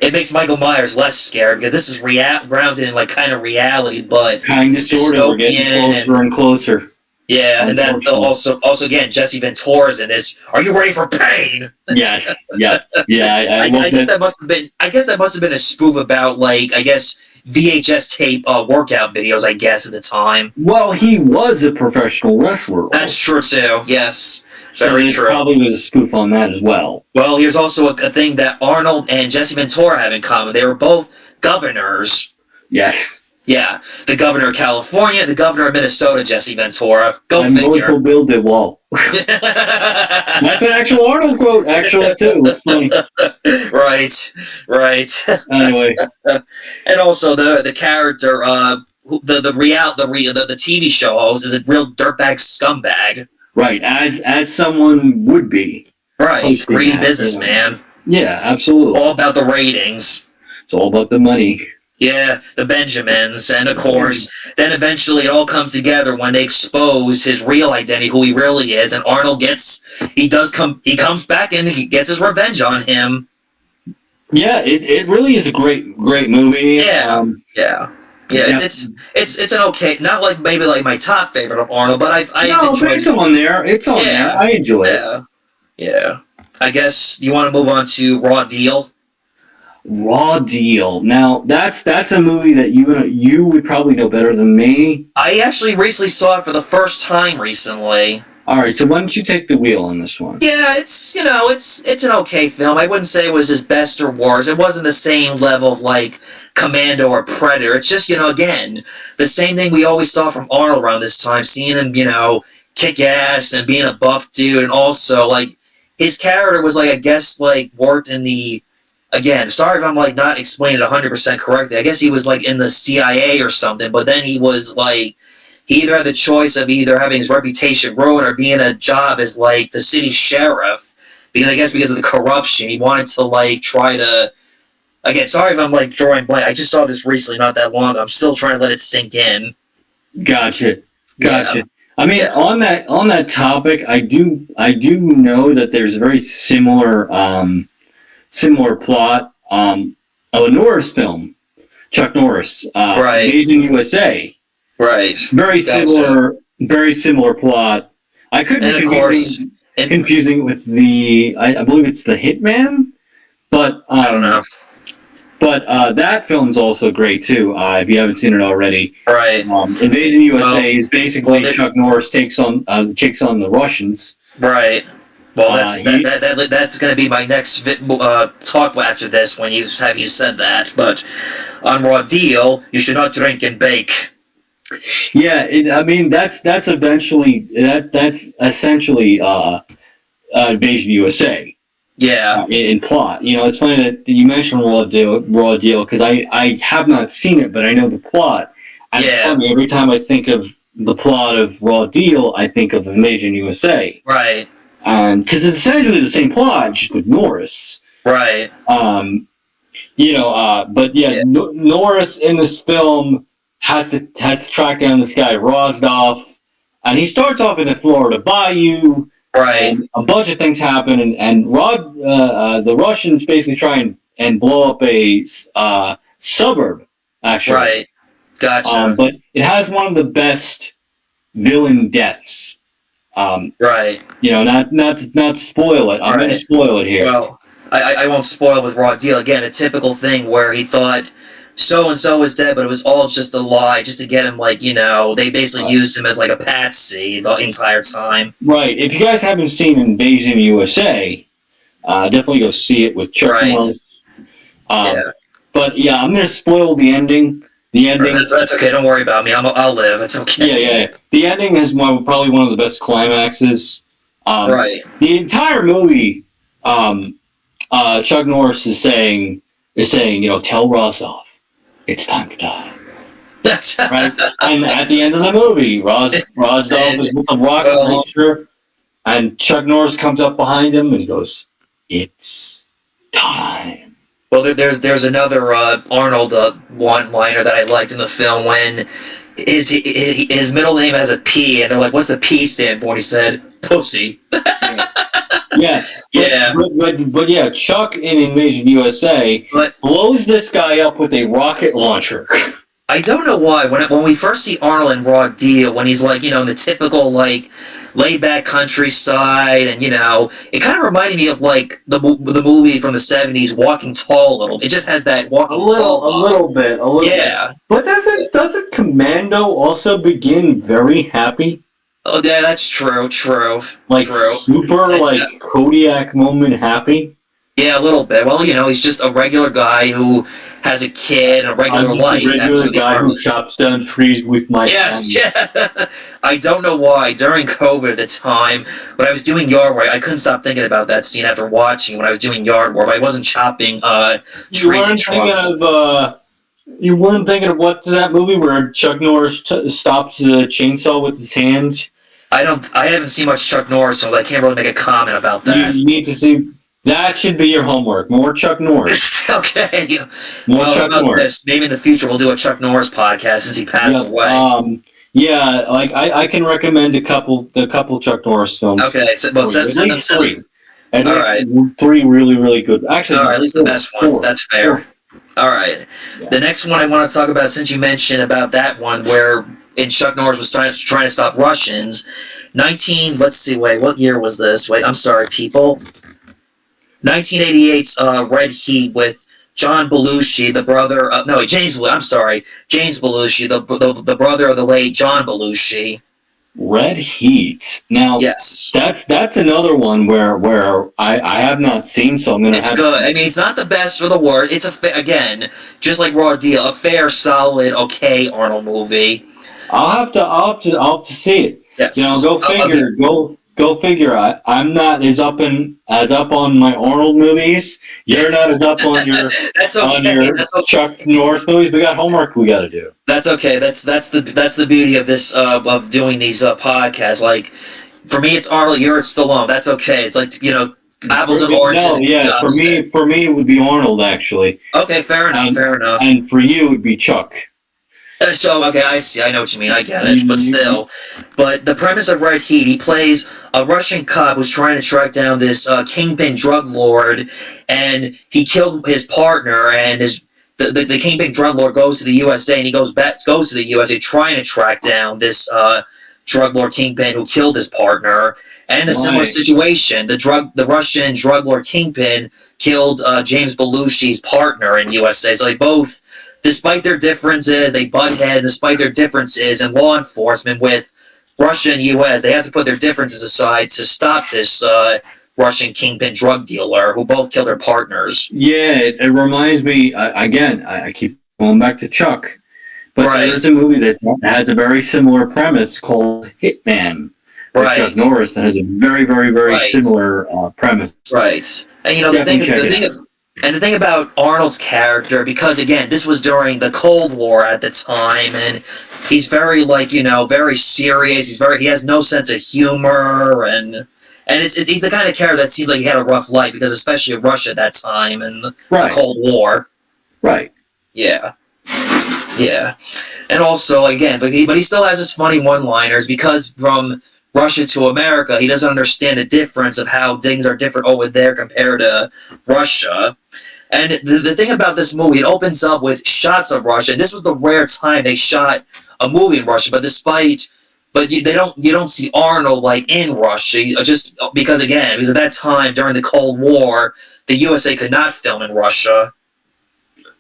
It makes Michael Myers less scary because this is grounded in like kind of reality, but kind of sort of. We're getting closer and closer. Yeah, and then also again, Jesse Ventura's in this. Are you ready for pain? Yes. Yeah. Yeah. I guess that must have been. I guess that must have been a spoof about VHS tape workout videos, I guess, at the time. Well, he was a professional wrestler. That's true, too. Yes. So very true. Probably was a spoof on that as well. Well, here's also a thing that Arnold and Jesse Ventura have in common. They were both governors. Yes. Yeah. The governor of California, the governor of Minnesota, Jesse Ventura. I'm going to build a wall. That's an actual Arnold quote, actually, too. That's funny. Right. Anyway. And also the character, the TV show host is a real dirtbag scumbag. Right, as someone would be. Right, greedy businessman. Yeah, absolutely. All about the ratings. It's all about the money. Yeah, the Benjamins, and of course, then eventually it all comes together when they expose his real identity, who he really is, and Arnold comes back and he gets his revenge on him. Yeah, it really is a great movie. Yeah, it's an okay, not like maybe like my top favorite of Arnold, but I enjoyed it. It's on there. It's on there. I enjoy it. Yeah. I guess you want to move on to Raw Deal. Raw Deal. Now that's a movie that you would probably know better than me. I actually recently saw it for the first time recently. All right, so why don't you take the wheel on this one? Yeah, it's it's an okay film. I wouldn't say it was his best or worst. It wasn't the same level of like Commando or Predator. It's just again the same thing we always saw from Arnold around this time, seeing him kick ass and being a buff dude, and also like his character was like I guess like worked in the again. Sorry if I'm like not explaining it 100% correctly. I guess he was like in the CIA or something, but then he was like he either had the choice of either having his reputation ruined or being a job as like the city sheriff because I guess because of the corruption he wanted to like try to again sorry if I'm like drawing blank. I just saw this recently not that long ago. I'm still trying to let it sink in. Gotcha. Yeah. I mean, on that topic, I do know that there's a very similar plot of a Norris film, Chuck Norris, Right. Invasion USA. Right. Very similar plot. I could be confusing with the I believe it's the Hitman, but I don't know. But that film's also great too. If you haven't seen it already, Right. Invasion USA is basically Chuck Norris takes on the Russians. Right. Well, that's going to be my next talk after this when you said that. But on Raw Deal, you should not drink and bake. Yeah, I mean that's essentially Invasion USA. Yeah. In plot, it's funny that you mentioned Raw Deal because I have not seen it, but I know the plot. And it's funny, every time I think of the plot of Raw Deal, I think of Invasion USA. Right. Because it's essentially the same plot, just with Norris. Right. Norris in this film has to track down this guy Rosdov, and he starts off in the Florida Bayou. Right. A bunch of things happen, and the Russians basically try and blow up a suburb. Actually, right. Gotcha. But it has one of the best villain deaths. Right. Not to spoil it. I'm going to spoil it here. Well, I won't spoil with Raw Deal. Again, a typical thing where he thought so-and-so was dead, but it was all just a lie, just to get him, they basically used him as, a patsy the entire time. Right. If you guys haven't seen Invasion USA, definitely go see it with Chuck Norris. But, yeah, I'm going to spoil the ending. The ending... That's okay, don't worry about me. I'll live. It's okay. Yeah. The ending is probably one of the best climaxes. Right. The entire movie, Chuck Norris is saying, tell Rosdov, it's time to die. Right? And at the end of the movie, Rosdov is with a rocket launcher, and Chuck Norris comes up behind him and he goes, "It's time." Well, there's another Arnold one-liner that I liked in the film when his middle name has a P, and they're like, "What's the P stand for?" And he said, "Pussy." But yeah, Chuck in Invasion USA blows this guy up with a rocket launcher. I don't know why. When we first see Arnold in Raw Deal, when he's in the typical laid-back countryside, and it kind of reminded me of the movie from the '70s, Walking Tall. A little. It just has that Walking Tall. A little bit. But doesn't Commando also begin very happy? Oh, yeah, that's true. True. Super Kodiak moment happy. Yeah, a little bit. Well, he's just a regular guy who has a kid and a regular life. A regular guy who chops down trees with my hands. Yeah. I don't know why. During COVID at the time, when I was doing yard work, I couldn't stop thinking about that scene after watching when I was doing yard work. I wasn't chopping trees and trucks. You weren't thinking of what's that movie where Chuck Norris stops the chainsaw with his hand? I haven't seen much Chuck Norris, so I can't really make a comment about that. You need to see. That should be your homework. More Chuck Norris. Okay. More Chuck Norris. Maybe in the future we'll do a Chuck Norris podcast since he passed away. I can recommend the couple Chuck Norris films. Okay, well, send them three. At least three really, really good. Actually, at least the best ones. That's fair. All right. Yeah. The next one I want to talk about, since you mentioned about that one where Chuck Norris was trying to stop Russians. What year was this? Wait, I'm sorry, people. 1988's Red Heat with John Belushi, the brother. James Belushi, the brother of the late John Belushi. Red Heat. Now, Yes. that's another one where I have not seen, so I'm gonna It's have good. to. I mean, it's not the best or the worst. It's again, just like Raw Deal, a fair, solid, okay Arnold movie. I'll have to see it. Yes. Go figure. Go figure. I'm not as up on my Arnold movies. You're not as up on your That's on okay. your That's okay. Chuck Norris movies. We got homework we got to do. That's okay. That's the beauty of this of doing these podcasts. Like for me, it's Arnold. You're Stallone. That's okay. It's like apples and oranges. No, And yeah. the opposite. For me, it would be Arnold actually, Okay, fair enough. and Fair enough. and for you, it would be Chuck. So okay, I see. I know what you mean. I get it, but Mhm. still. But the premise of Red Heat, he plays a Russian cop who's trying to track down this kingpin drug lord, and he killed his partner. And the kingpin drug lord goes to the USA, and he goes to the USA trying to track down this drug lord kingpin who killed his partner. And in a similar Right. situation, the Russian drug lord kingpin killed James Belushi's partner in USA. So they both, despite their differences, they butt heads. Despite their differences in law enforcement with Russia and U.S., they have to put their differences aside to stop this Russian kingpin drug dealer who both killed their partners. Yeah, it reminds me again. I keep going back to Chuck, but Right. there's a movie that has a very similar premise called Hitman with Right. Chuck Norris that has a very, very, very Right. similar premise. Right. And Definitely check it out. and the thing about Arnold's character, because again, this was during the Cold War at the time, and he's very very serious. He has no sense of humor, and he's the kind of character that seems like he had a rough life, because especially Russia at that time and the Right. Cold War. Right. Yeah. Yeah. And also, again, but he still has his funny one-liners, because from Russia to America, he doesn't understand the difference of how things are different over there compared to Russia. And the thing about this movie, it opens up with shots of Russia. And this was the rare time they shot a movie in Russia, but you don't see Arnold like in Russia, just because because at that time during the Cold War, the USA could not film in Russia.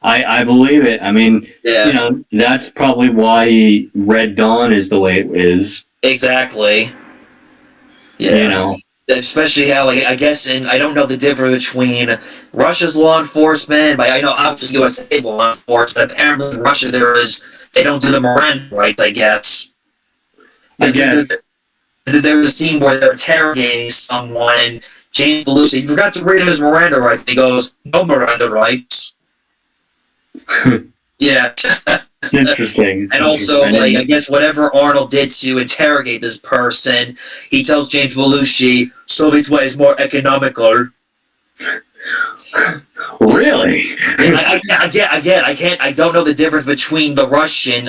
I believe it. I mean, Yeah. that's probably why Red Dawn is the way it is. Exactly. Yeah. Especially how, I guess, I don't know the difference between Russia's law enforcement, but I know obviously USA law enforcement. Apparently, in Russia they don't do the Miranda rights. I guess. I guess. There was a scene where they're interrogating someone, and James Belushi, he forgot to read his Miranda rights. And he goes, "No Miranda rights." Yeah. It's interesting. And also, I guess whatever Arnold did to interrogate this person, he tells James Belushi, Soviet way is more economical. Really? I don't know the difference between the Russian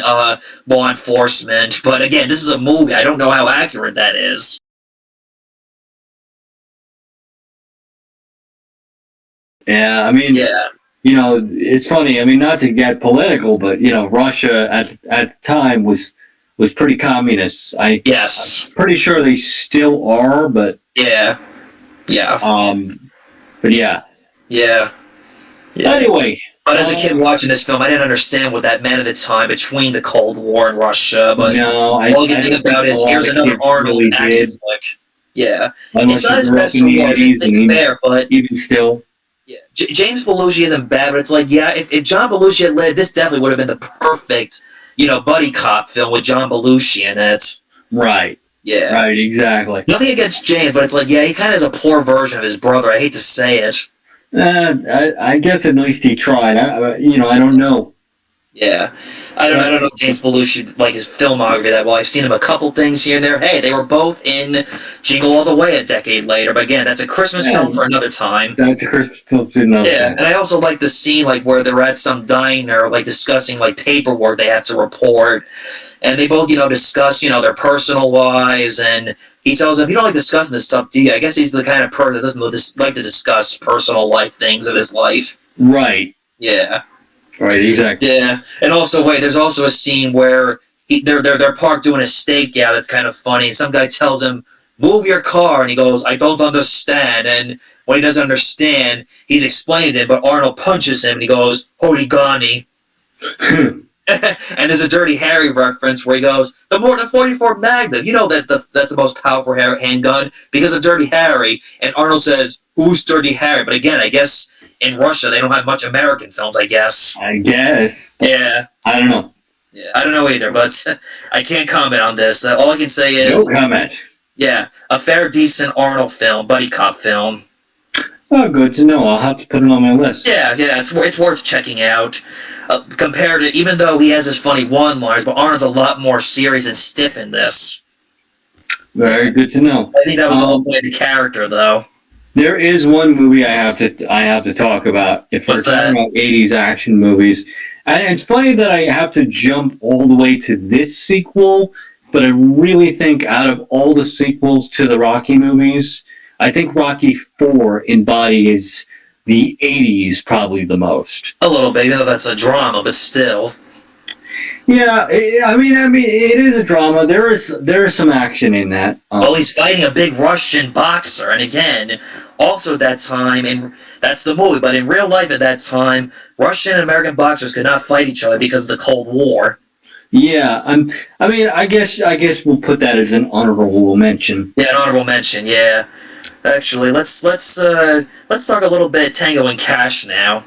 law enforcement, but again, this is a movie. I don't know how accurate that is. Yeah, I mean, Yeah. it's funny. I mean, not to get political, but Russia at the time was pretty communist. Yes. I'm pretty sure they still are, but Yeah. Yeah. but yeah. Yeah. Yeah. Anyway, but as a kid watching this film, I didn't understand what that meant at the time between the Cold War and Russia. But no, all you can think about is here's another Arnold really action flick. Yeah. Unless it's not you as grew up best in the for 80s, it's fair, but even still. yeah, James Belushi isn't bad, but it's like, yeah, if John Belushi had lived, this definitely would have been the perfect, buddy cop film with John Belushi in it. Right. Yeah. Right, exactly. Nothing against James, but it's like, yeah, he kind of has a poor version of his brother. I hate to say it. I guess at least he tried. I don't know. Yeah. I don't know James Belushi, like his filmography that well. I've seen him a couple things here and there. Hey, they were both in Jingle All the Way a decade later. But again, that's a Christmas film for another time. That's a Christmas film for another time. And I also like the scene where they're at some diner, discussing paperwork they have to report. And they both, discuss, their personal lives. And he tells them, you don't like discussing this stuff, do you? I guess he's the kind of person that doesn't like to discuss personal life things of his life. Right. Yeah. Right, exactly. Yeah, and also there's also a scene where they're parked doing a stakeout that's kind of funny. And some guy tells him, "Move your car," and he goes, "I don't understand." And when he doesn't understand, he's explained it, but Arnold punches him, and he goes, "Horigani." And there's a Dirty Harry reference where he goes, the 44 Magnum, you know that's the most powerful handgun because of Dirty Harry. And Arnold says, who's Dirty Harry? But again, I guess in Russia they don't have much American films, I guess. I guess. Yeah. I don't know. Yeah, I don't know either, but I can't comment on this. All I can say is... No comment. Yeah, a fair, decent Arnold film, buddy cop film. Oh, good to know. I'll have to put it on my list. Yeah, it's worth checking out. Compared to, even though he has his funny one-liners, but Arnold's a lot more serious and stiff in this. Very good to know. I think that was the whole point of the character, though. There is one movie I have to talk about if we're talking about 80s action movies. And it's funny that I have to jump all the way to this sequel, but I really think out of all the sequels to the Rocky movies, I think Rocky IV embodies the 80s probably the most. A little bit, even though that's a drama, but still. Yeah, I mean, it is a drama. There is some action in that. Well, he's fighting a big Russian boxer, and again, also at that time, and that's the movie, but in real life at that time, Russian and American boxers could not fight each other because of the Cold War. Yeah, I mean, I guess we'll put that as an honorable mention. Yeah, an honorable mention. Yeah. Actually, let's talk a little bit Tango and Cash now.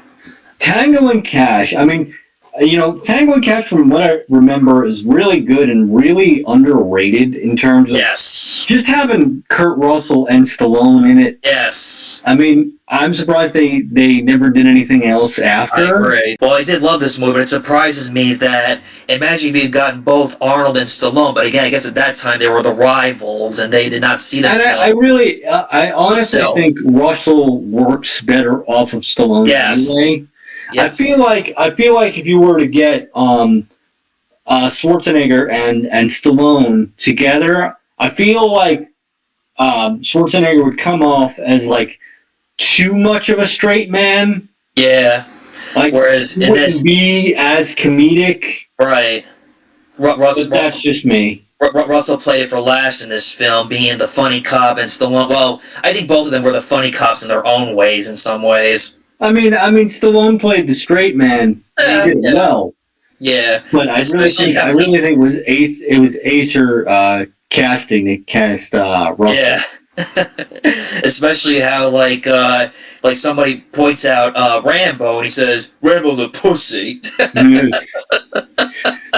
Tango and Cash. I mean, Tango and Cash, from what I remember, is really good and really underrated in terms of just having Kurt Russell and Stallone in it. Yes. I mean, I'm surprised they never did anything else after. I agree. Well, I did love this movie, but it surprises me that, imagine if you'd gotten both Arnold and Stallone, but again, I guess at that time they were the rivals, and they did not see that. And I honestly think Russell works better off of Stallone anyway. Yes. I feel like if you were to get Schwarzenegger and Stallone together, I feel like Schwarzenegger would come off as like too much of a straight man. Yeah. Like, whereas he wouldn't be as comedic. Right. But that's just me. Russell played it for laughs in this film, being the funny cop, and Stallone. Well, I think both of them were the funny cops in their own ways. In some ways. I mean, Stallone played the straight man. He did well. Yeah. But I really think it was Acer casting to cast Russell. Yeah. Especially how like somebody points out Rambo and he says Rambo the pussy.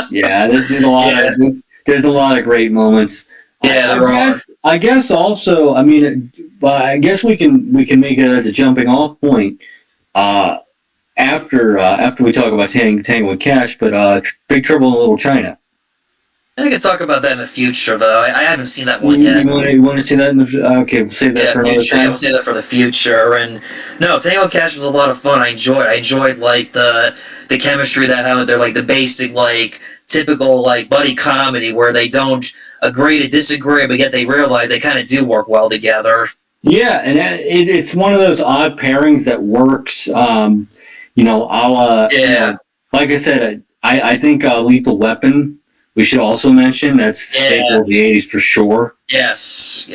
Yeah, there's a lot of great moments. Yeah, I guess also, I mean, I guess we can make it as a jumping off point after we talk about Tango and Cash, but Big Trouble in Little China. I can talk about that in the future, though. I haven't seen that one yet. You want to see that in the okay? We'll save that for another time. Yeah, we'll save that for the future. And no, Tango and Cash was a lot of fun. I enjoyed like the chemistry that how they're like the basic like typical like buddy comedy where they don't agree to disagree, but yet they realize they kind of do work well together. Yeah, and it's one of those odd pairings that works. Like I said, I think Lethal Weapon. We should also mention that's staple of the 80s for sure. Yes,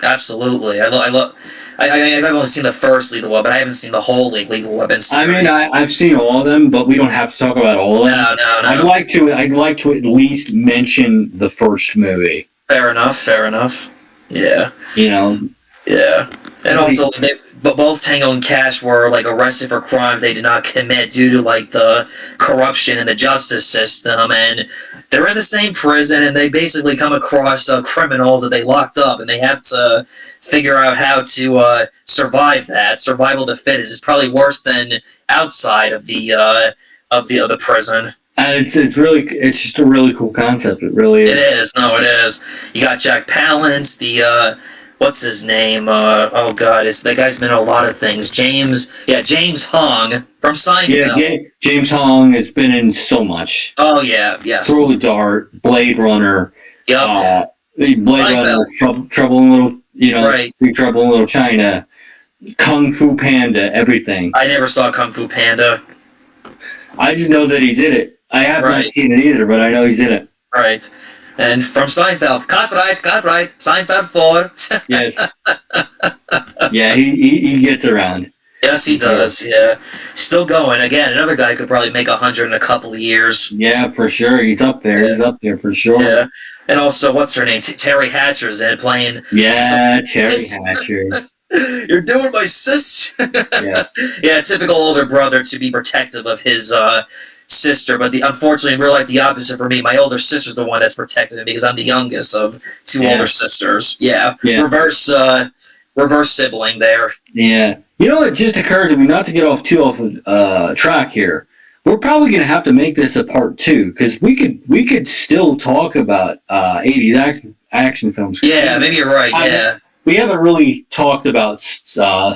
absolutely. I've only seen the first Lethal Weapon. I haven't seen the whole Lethal Weapon series. I mean, I've seen all of them, but we don't have to talk about all of them. No. I'd like to at least mention the first movie. Fair enough. Yeah. Yeah. And also, but both Tango and Cash were like arrested for crimes they did not commit due to like the corruption in the justice system, and they're in the same prison, and they basically come across criminals that they locked up, and they have to figure out how to survive that. Survival of the fittest is probably worse than outside of the prison. And it's just a really cool concept. It really is. It is. No, it is. You got Jack Palance, the what's his name? Oh God, that guy's been in a lot of things. James Hong from Seinfeld. Yeah, James Hong has been in so much. Oh yeah, yes. Throw the Dart, Blade Runner. Yep. Blade Runner, Trouble in Little, right. Big Trouble in Little China, Kung Fu Panda, everything. I never saw Kung Fu Panda. I just know that he's in it. I have not seen it either, but I know he's in it. Right. And from Seinfeld, cut right, Seinfeld 4. Yes. Yeah, he gets around. Yes, he does. Yeah, still going. Again, another guy could probably make 100 in a couple of years. Yeah, for sure. He's up there. Yeah. He's up there for sure. Yeah, and also what's her name? Terry Hatcher's in playing. Yeah, Terry Hatcher. You're doing my sister. Yeah. Yeah, typical older brother to be protective of his sister, but unfortunately in real life the opposite for me. My older sister's the one that's protecting me because I'm the youngest of two older sisters. Yeah. Reverse sibling there. Yeah. You know, it just occurred to me, not to get too off track here. We're probably going to have to make this a part 2 because we could still talk about 80s action films. Yeah, maybe you're right. Yeah. We haven't really talked about Steven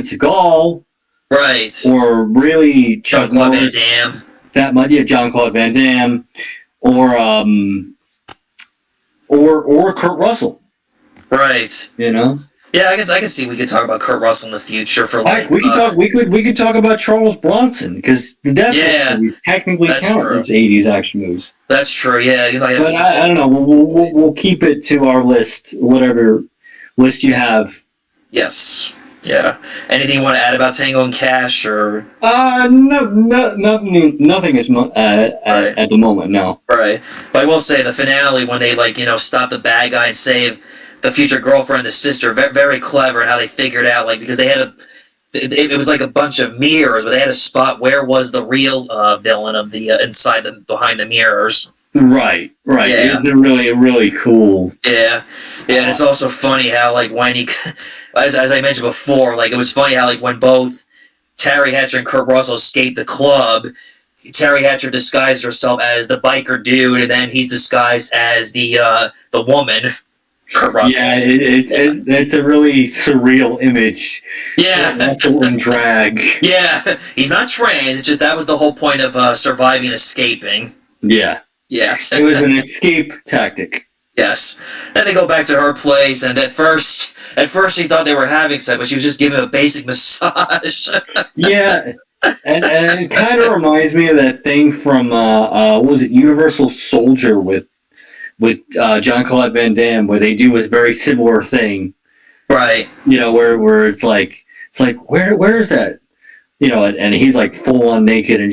Seagal. Right. Or really Jean-Claude Van Damme. That much, yeah, Jean-Claude Van Damme. Or Kurt Russell. Right. You know? Yeah, I can see we could talk about Kurt Russell in the future for like. We could talk about Charles Bronson because the Death movies technically count as 80s action movies. That's true. Yeah, but I don't know. We'll keep it to our list, whatever list you have. Yes. Yeah. Anything you want to add about Tango and Cash or? No, nothing is at the moment. No. Right, but I will say the finale when they stop the bad guy and save the future girlfriend, the sister, very, very clever in how they figured out because they had it was like a bunch of mirrors, but they had to spot where was the real villain of the behind the mirrors. Right. Yeah. It's a really cool. Yeah, and it's also funny how when he, as I mentioned before, it was funny how when both Terry Hatcher and Kurt Russell escaped the club, Terry Hatcher disguised herself as the biker dude, and then he's disguised as the woman. Kurt Russell. Yeah, it's a really surreal image. Yeah. Russell in drag. Yeah, he's not trans. It's just that was the whole point of surviving and escaping. Yeah. Yeah. It was an escape tactic. Yes. Then they go back to her place, and at first she thought they were having sex, but she was just giving a basic massage. Yeah. And it kind of reminds me of that thing from what was it, Universal Soldier with Jean-Claude Van Damme, where they do a very similar thing. Right. You know, where it's like where is that? You know, and he's like full on naked, and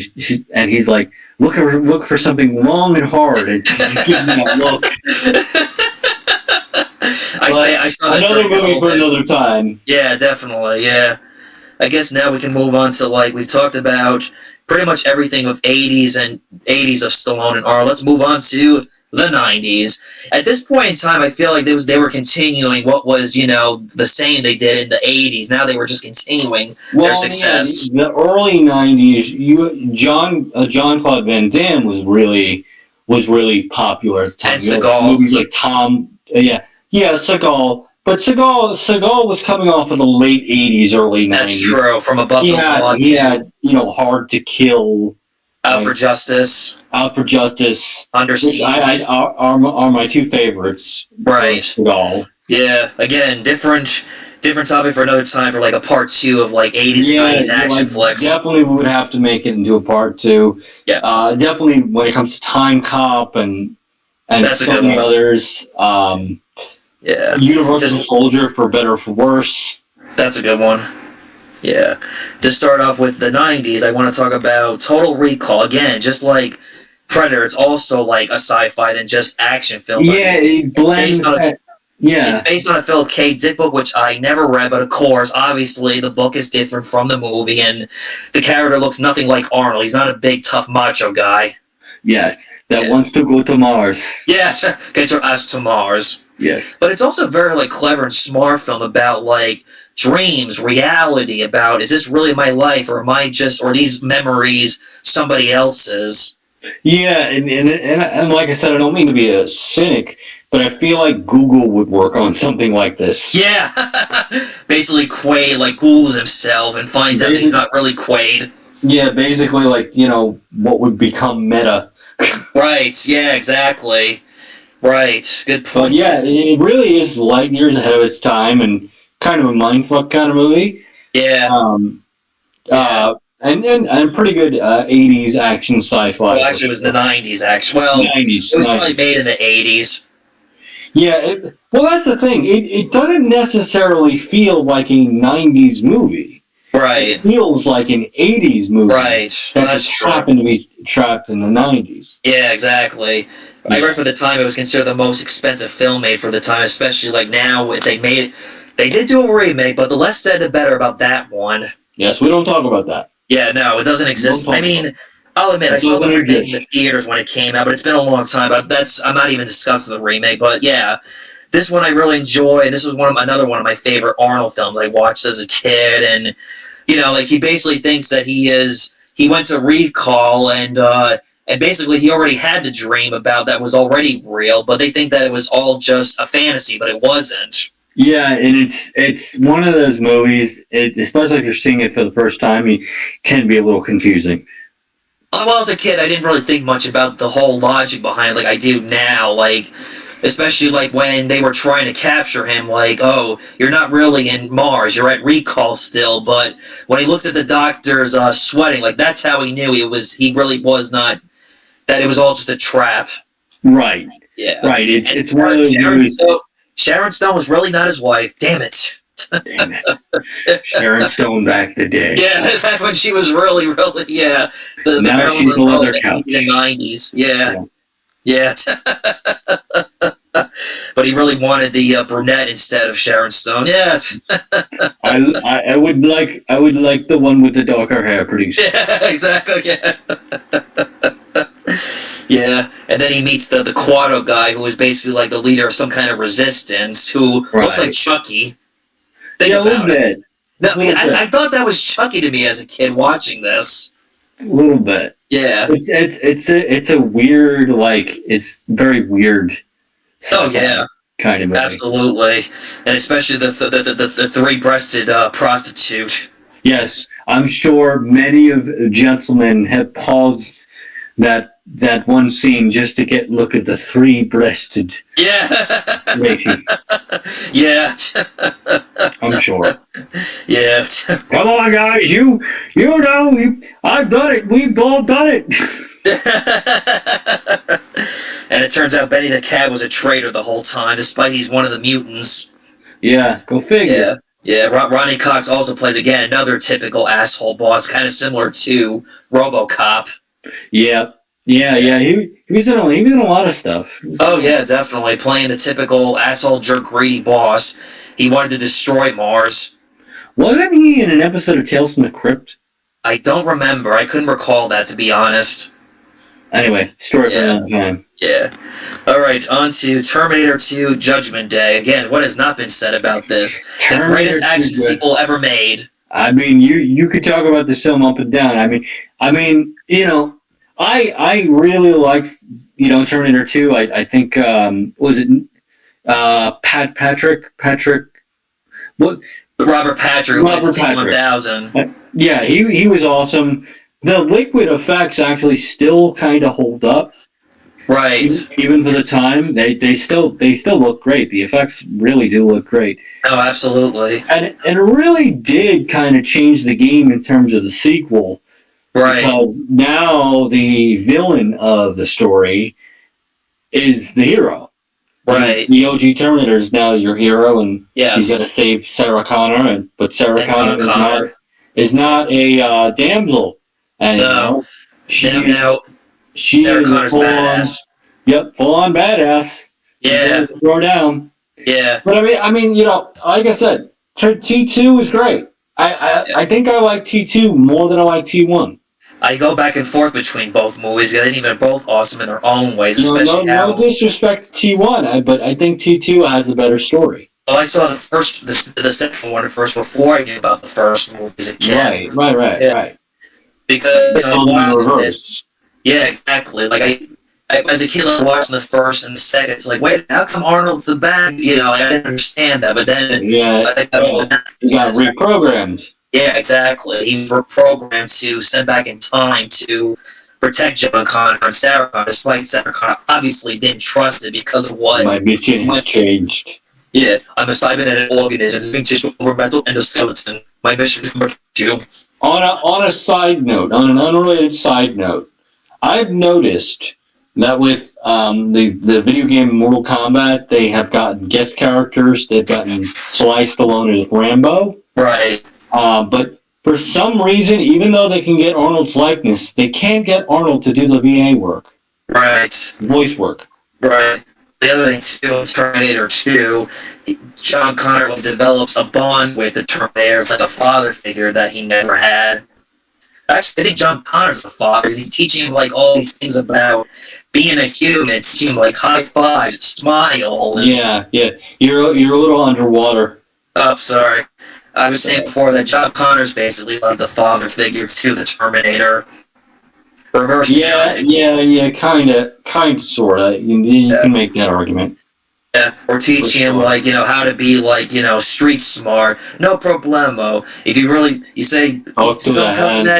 he's like look for something long and hard, and she gives me that look. I saw that another movie for another time. Yeah, definitely. Yeah. I guess now we can move on to we've talked about pretty much everything of 80s of Stallone and Arnold. Let's move on to the 90s. At this point in time, I feel like they were continuing what was, the same they did in the 80s. Now they were just continuing their success. Yeah, the early 90s, Jean-Claude Van Damme was really popular at the time. And Seagal. Movies like Seagal. But Seagal was coming off of the late 80s, early 90s. That's true. From Above the Law. He had, Hard to Kill. Out for Justice. Under Siege. Are my two favorites. Right. Seagal. Yeah. Again, different topic for another time for a part 2 of 80s and 90s action flicks. Definitely we would have to make it into a part 2. Yes. Definitely when it comes to Time Cop and that's so many others. Yeah. Universal Soldier, for better or for worse. That's a good one. Yeah. To start off with the 90s, I want to talk about Total Recall. Again, just like Predator, it's also a sci-fi than just action film. Yeah, it blends. It's based on a Philip K. Dick book, which I never read, but of course, obviously, the book is different from the movie, and the character looks nothing like Arnold. He's not a big, tough, macho guy. Yes, that wants to go to Mars. Yes, get your ass to Mars. Yes. But it's also very clever and smart film about dreams, reality, about is this really my life, or am I just, or these memories somebody else's? Yeah, and like I said, I don't mean to be a cynic, but I feel like Google would work on something like this. Yeah, basically Quaid Googles himself and finds out he's not really Quaid. Yeah, basically what would become meta. Right. Yeah. Exactly. Right. Good point. But yeah, it really is light years ahead of its time and kind of a mindfuck kind of movie. Yeah. And pretty good 80s action sci-fi. Well, actually, it was the 90s, actually. Well, 90s. It was probably made in the 80s. Yeah, well, that's the thing. It doesn't necessarily feel like a 90s movie. Right. Feels like an 80s movie. Right. That just happened to be trapped in the 90s. Yeah, exactly. I remember for the time it was considered the most expensive film made for the time, especially like now if they made it. They did do a remake, but the less said the better about that one. Yes, we don't talk about that. Yeah, no, it doesn't exist. I mean, I'll admit, I saw the remake in the theaters when it came out, but it's been a long time. But I'm not even discussing the remake. But yeah, this one I really enjoy, and this was another one of my favorite Arnold films I watched as a kid. And like he basically thinks that he went to recall and basically he already had the dream about that was already real, but they think that it was all just a fantasy, but it wasn't. Yeah, and it's one of those movies, especially if you're seeing it for the first time, it can be a little confusing. Well, as a kid, I didn't really think much about the whole logic behind it like I do now, like, especially like when they were trying to capture him, like, oh, you're not really in Mars, you're at recall still, but when he looks at the doctors sweating, like, that's how he knew he really was not, that it was all just a trap. Right. Yeah. Right, it's one of those movies. Sharon Stone was really not his wife. Damn it. Damn it. Sharon Stone back the day. Yeah, back when she was really, yeah. Now she's a leather couch. In the 90s. Yeah. But he really wanted the brunette instead of Sharon Stone. Yeah. I would like the one with the darker hair, please. Yeah, exactly. Yeah. Yeah, and then he meets the Quado guy, who is basically like the leader of some kind of resistance, who looks like Chucky. Think about it. No, I thought that was Chucky to me as a kid watching this. A little bit. Yeah. It's a weird, like, it's very weird. Oh yeah. Kind of movie. Absolutely, and especially the three-breasted prostitute. Yes, I'm sure many of gentlemen have paused that one scene just to look at the three-breasted. Yeah. Lady. Yeah. I'm sure. Yeah. Come on, guys, I've done it. We've all done it. And it turns out Benny the Cat was a traitor the whole time, despite he's one of the mutants. Yeah, go figure. Yeah. Ronnie Cox also plays, again, another typical asshole boss, kind of similar to RoboCop. Yeah. He was in a lot of stuff. Oh yeah, definitely playing the typical asshole jerk greedy boss. He wanted to destroy Mars. Wasn't he in an episode of Tales from the Crypt? I don't remember. I couldn't recall that, to be honest. Anyway, story for another time. Yeah. All right, on to Terminator 2: Judgment Day. Again, what has not been said about this? The greatest action sequel ever made. I mean, you could talk about this film up and down. I mean, I really like, Terminator 2. I think, was it Patrick? What? Robert Patrick. 1000. Yeah, he was awesome. The liquid effects actually still kind of hold up. Right. Even for the time, they still look great. The effects really do look great. Oh, absolutely. And it really did kind of change the game in terms of the sequel. Right. Because now the villain of the story is the hero. Right. The OG Terminator is now your hero, and yes, you got to save Sarah Connor, but Sarah Connor is not a damsel. And no. She Sarah Connor's badass. Yep, full on badass. Yeah. Throw down. Yeah. But I mean, like I said, T2 is great. I think I like T2 more than I like T1. I go back and forth between both movies because I think they're both awesome in their own ways. Especially no disrespect to T1, but I think T2 has a better story. Well, I saw the second one first before I knew about the first movie as a kid. Right. Because it's on the reverse. Yeah, exactly. Like I as a kid, like, watching the first and the second, it's like, wait, how come Arnold's the bad? I didn't understand that, but then he got reprogrammed. Yeah, exactly. He was reprogrammed to send back in time to protect John Connor and Sarah Connor, despite Sarah Connor obviously didn't trust it because of what my mission has changed. Yeah, I'm a cybernetic organism, living tissue over mental endoskeleton. My mission is to murder you. On a side note, on an unrelated side note, I've noticed that with the video game Mortal Kombat, they have gotten guest characters. They've gotten Sly Stallone as Rambo. Right. But For some reason, even though they can get Arnold's likeness, they can't get Arnold to do the VA work. Right. Voice work. Right. The other thing, too, Terminator 2, John Connor develops a bond with the Terminator. It's like a father figure that he never had. Actually, I think John Connor's the father, because he's teaching him, like, all these things about being a human, teaching him, like, high fives, smile. And, yeah. You're a little underwater. Oh, sorry. I was saying before that John Connor's basically like the father figure to the Terminator. Reverse. Yeah, kind of, sort of. You can make that argument. Yeah, or teaching him, like, how to be, like, street smart. No problemo. If you say,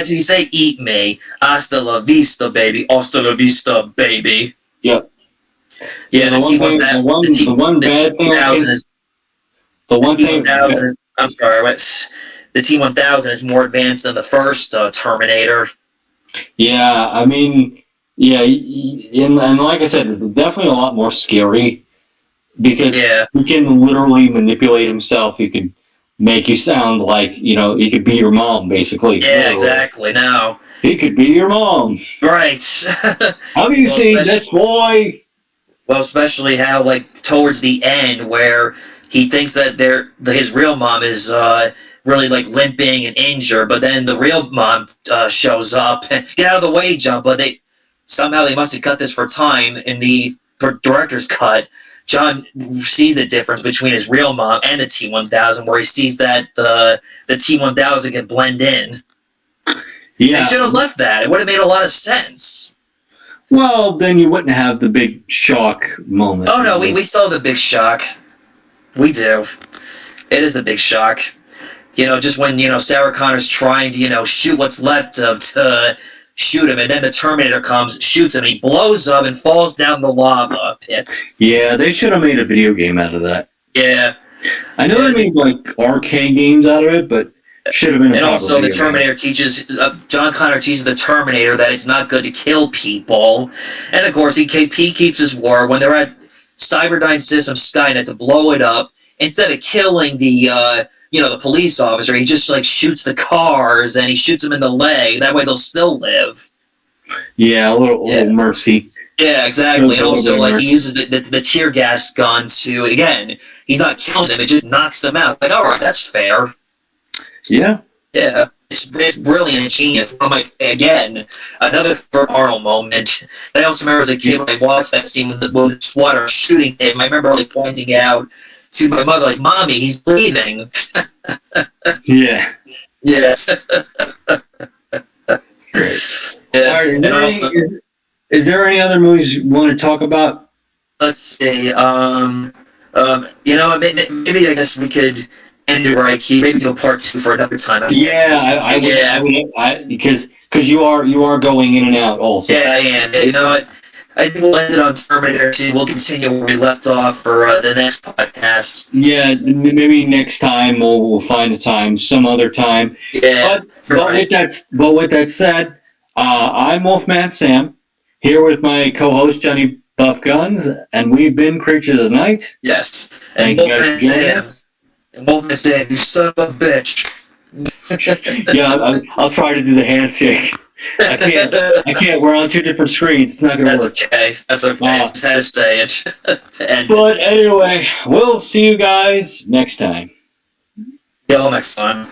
you say, eat me. Hasta la vista, baby. Hasta la vista, baby. Yep. Yeah, the T-1000 is more advanced than the first Terminator. Yeah, I mean, and like I said, definitely a lot more scary. Because he can literally manipulate himself. He could make you sound like, he could be your mom, basically. Yeah, literally. Exactly. Now he could be your mom. Right. Have you seen this boy? Well, especially how, like, towards the end, where he thinks that his real mom is really, like, limping and injured, but then the real mom shows up and get out of the way, John. But they must have cut this for time in the director's cut. John sees the difference between his real mom and the T-1000, where he sees that the T-1000 can blend in. Yeah. They should have left that. It would have made a lot of sense. Well, then you wouldn't have the big shock moment. Oh, no, we still have the big shock. We do. It is the big shock. Just when, Sarah Connor's trying to, shoot what's left of to shoot him, and then the Terminator comes, shoots him, and he blows up and falls down the lava pit. Yeah, they should have made a video game out of that. Yeah. I know they made, like, arcade games out of it, but should have been a And also, the Terminator John Connor teaches the Terminator that it's not good to kill people. And, of course, he keeps his word. When they're at Cyberdyne System Skynet to blow it up, instead of killing the police officer, he just, like, shoots the cars, and he shoots them in the leg. That way they'll still live. Yeah, a little mercy. Yeah, exactly. And also, like, he uses the tear gas gun to, again, he's not killing them, it just knocks them out. Like, alright, that's fair. Yeah. Yeah. It's brilliant and genius. Again, another Arnold moment. I also remember as a kid when I watched that scene when the SWAT are shooting him, I remember, like, pointing out to my mother, like, Mommy, he's bleeding. Yeah. Yes. Great. Yeah. Right, is there any other movies you want to talk about? Let's see. Maybe I guess we could end it right here. Maybe do a part 2 for another time. I would, because you are going in and out also. Yeah, I am. You know what? I think we'll end it on Terminator 2. We'll continue where we left off for the next podcast. Yeah, maybe next time we'll find a time, some other time. Yeah. But with that said, I'm Wolfman Sam, here with my co-host Johnny Buff Guns, and we've been Creatures of the Night. Yes. Thank you guys for joining us. And Wolfman Sam, you son of a bitch. Yeah, I'll try to do the handshake. I can't. We're on 2 different screens. It's not going to work. That's okay. I just had to say it to end. But anyway, we'll see you guys next time. Till next time.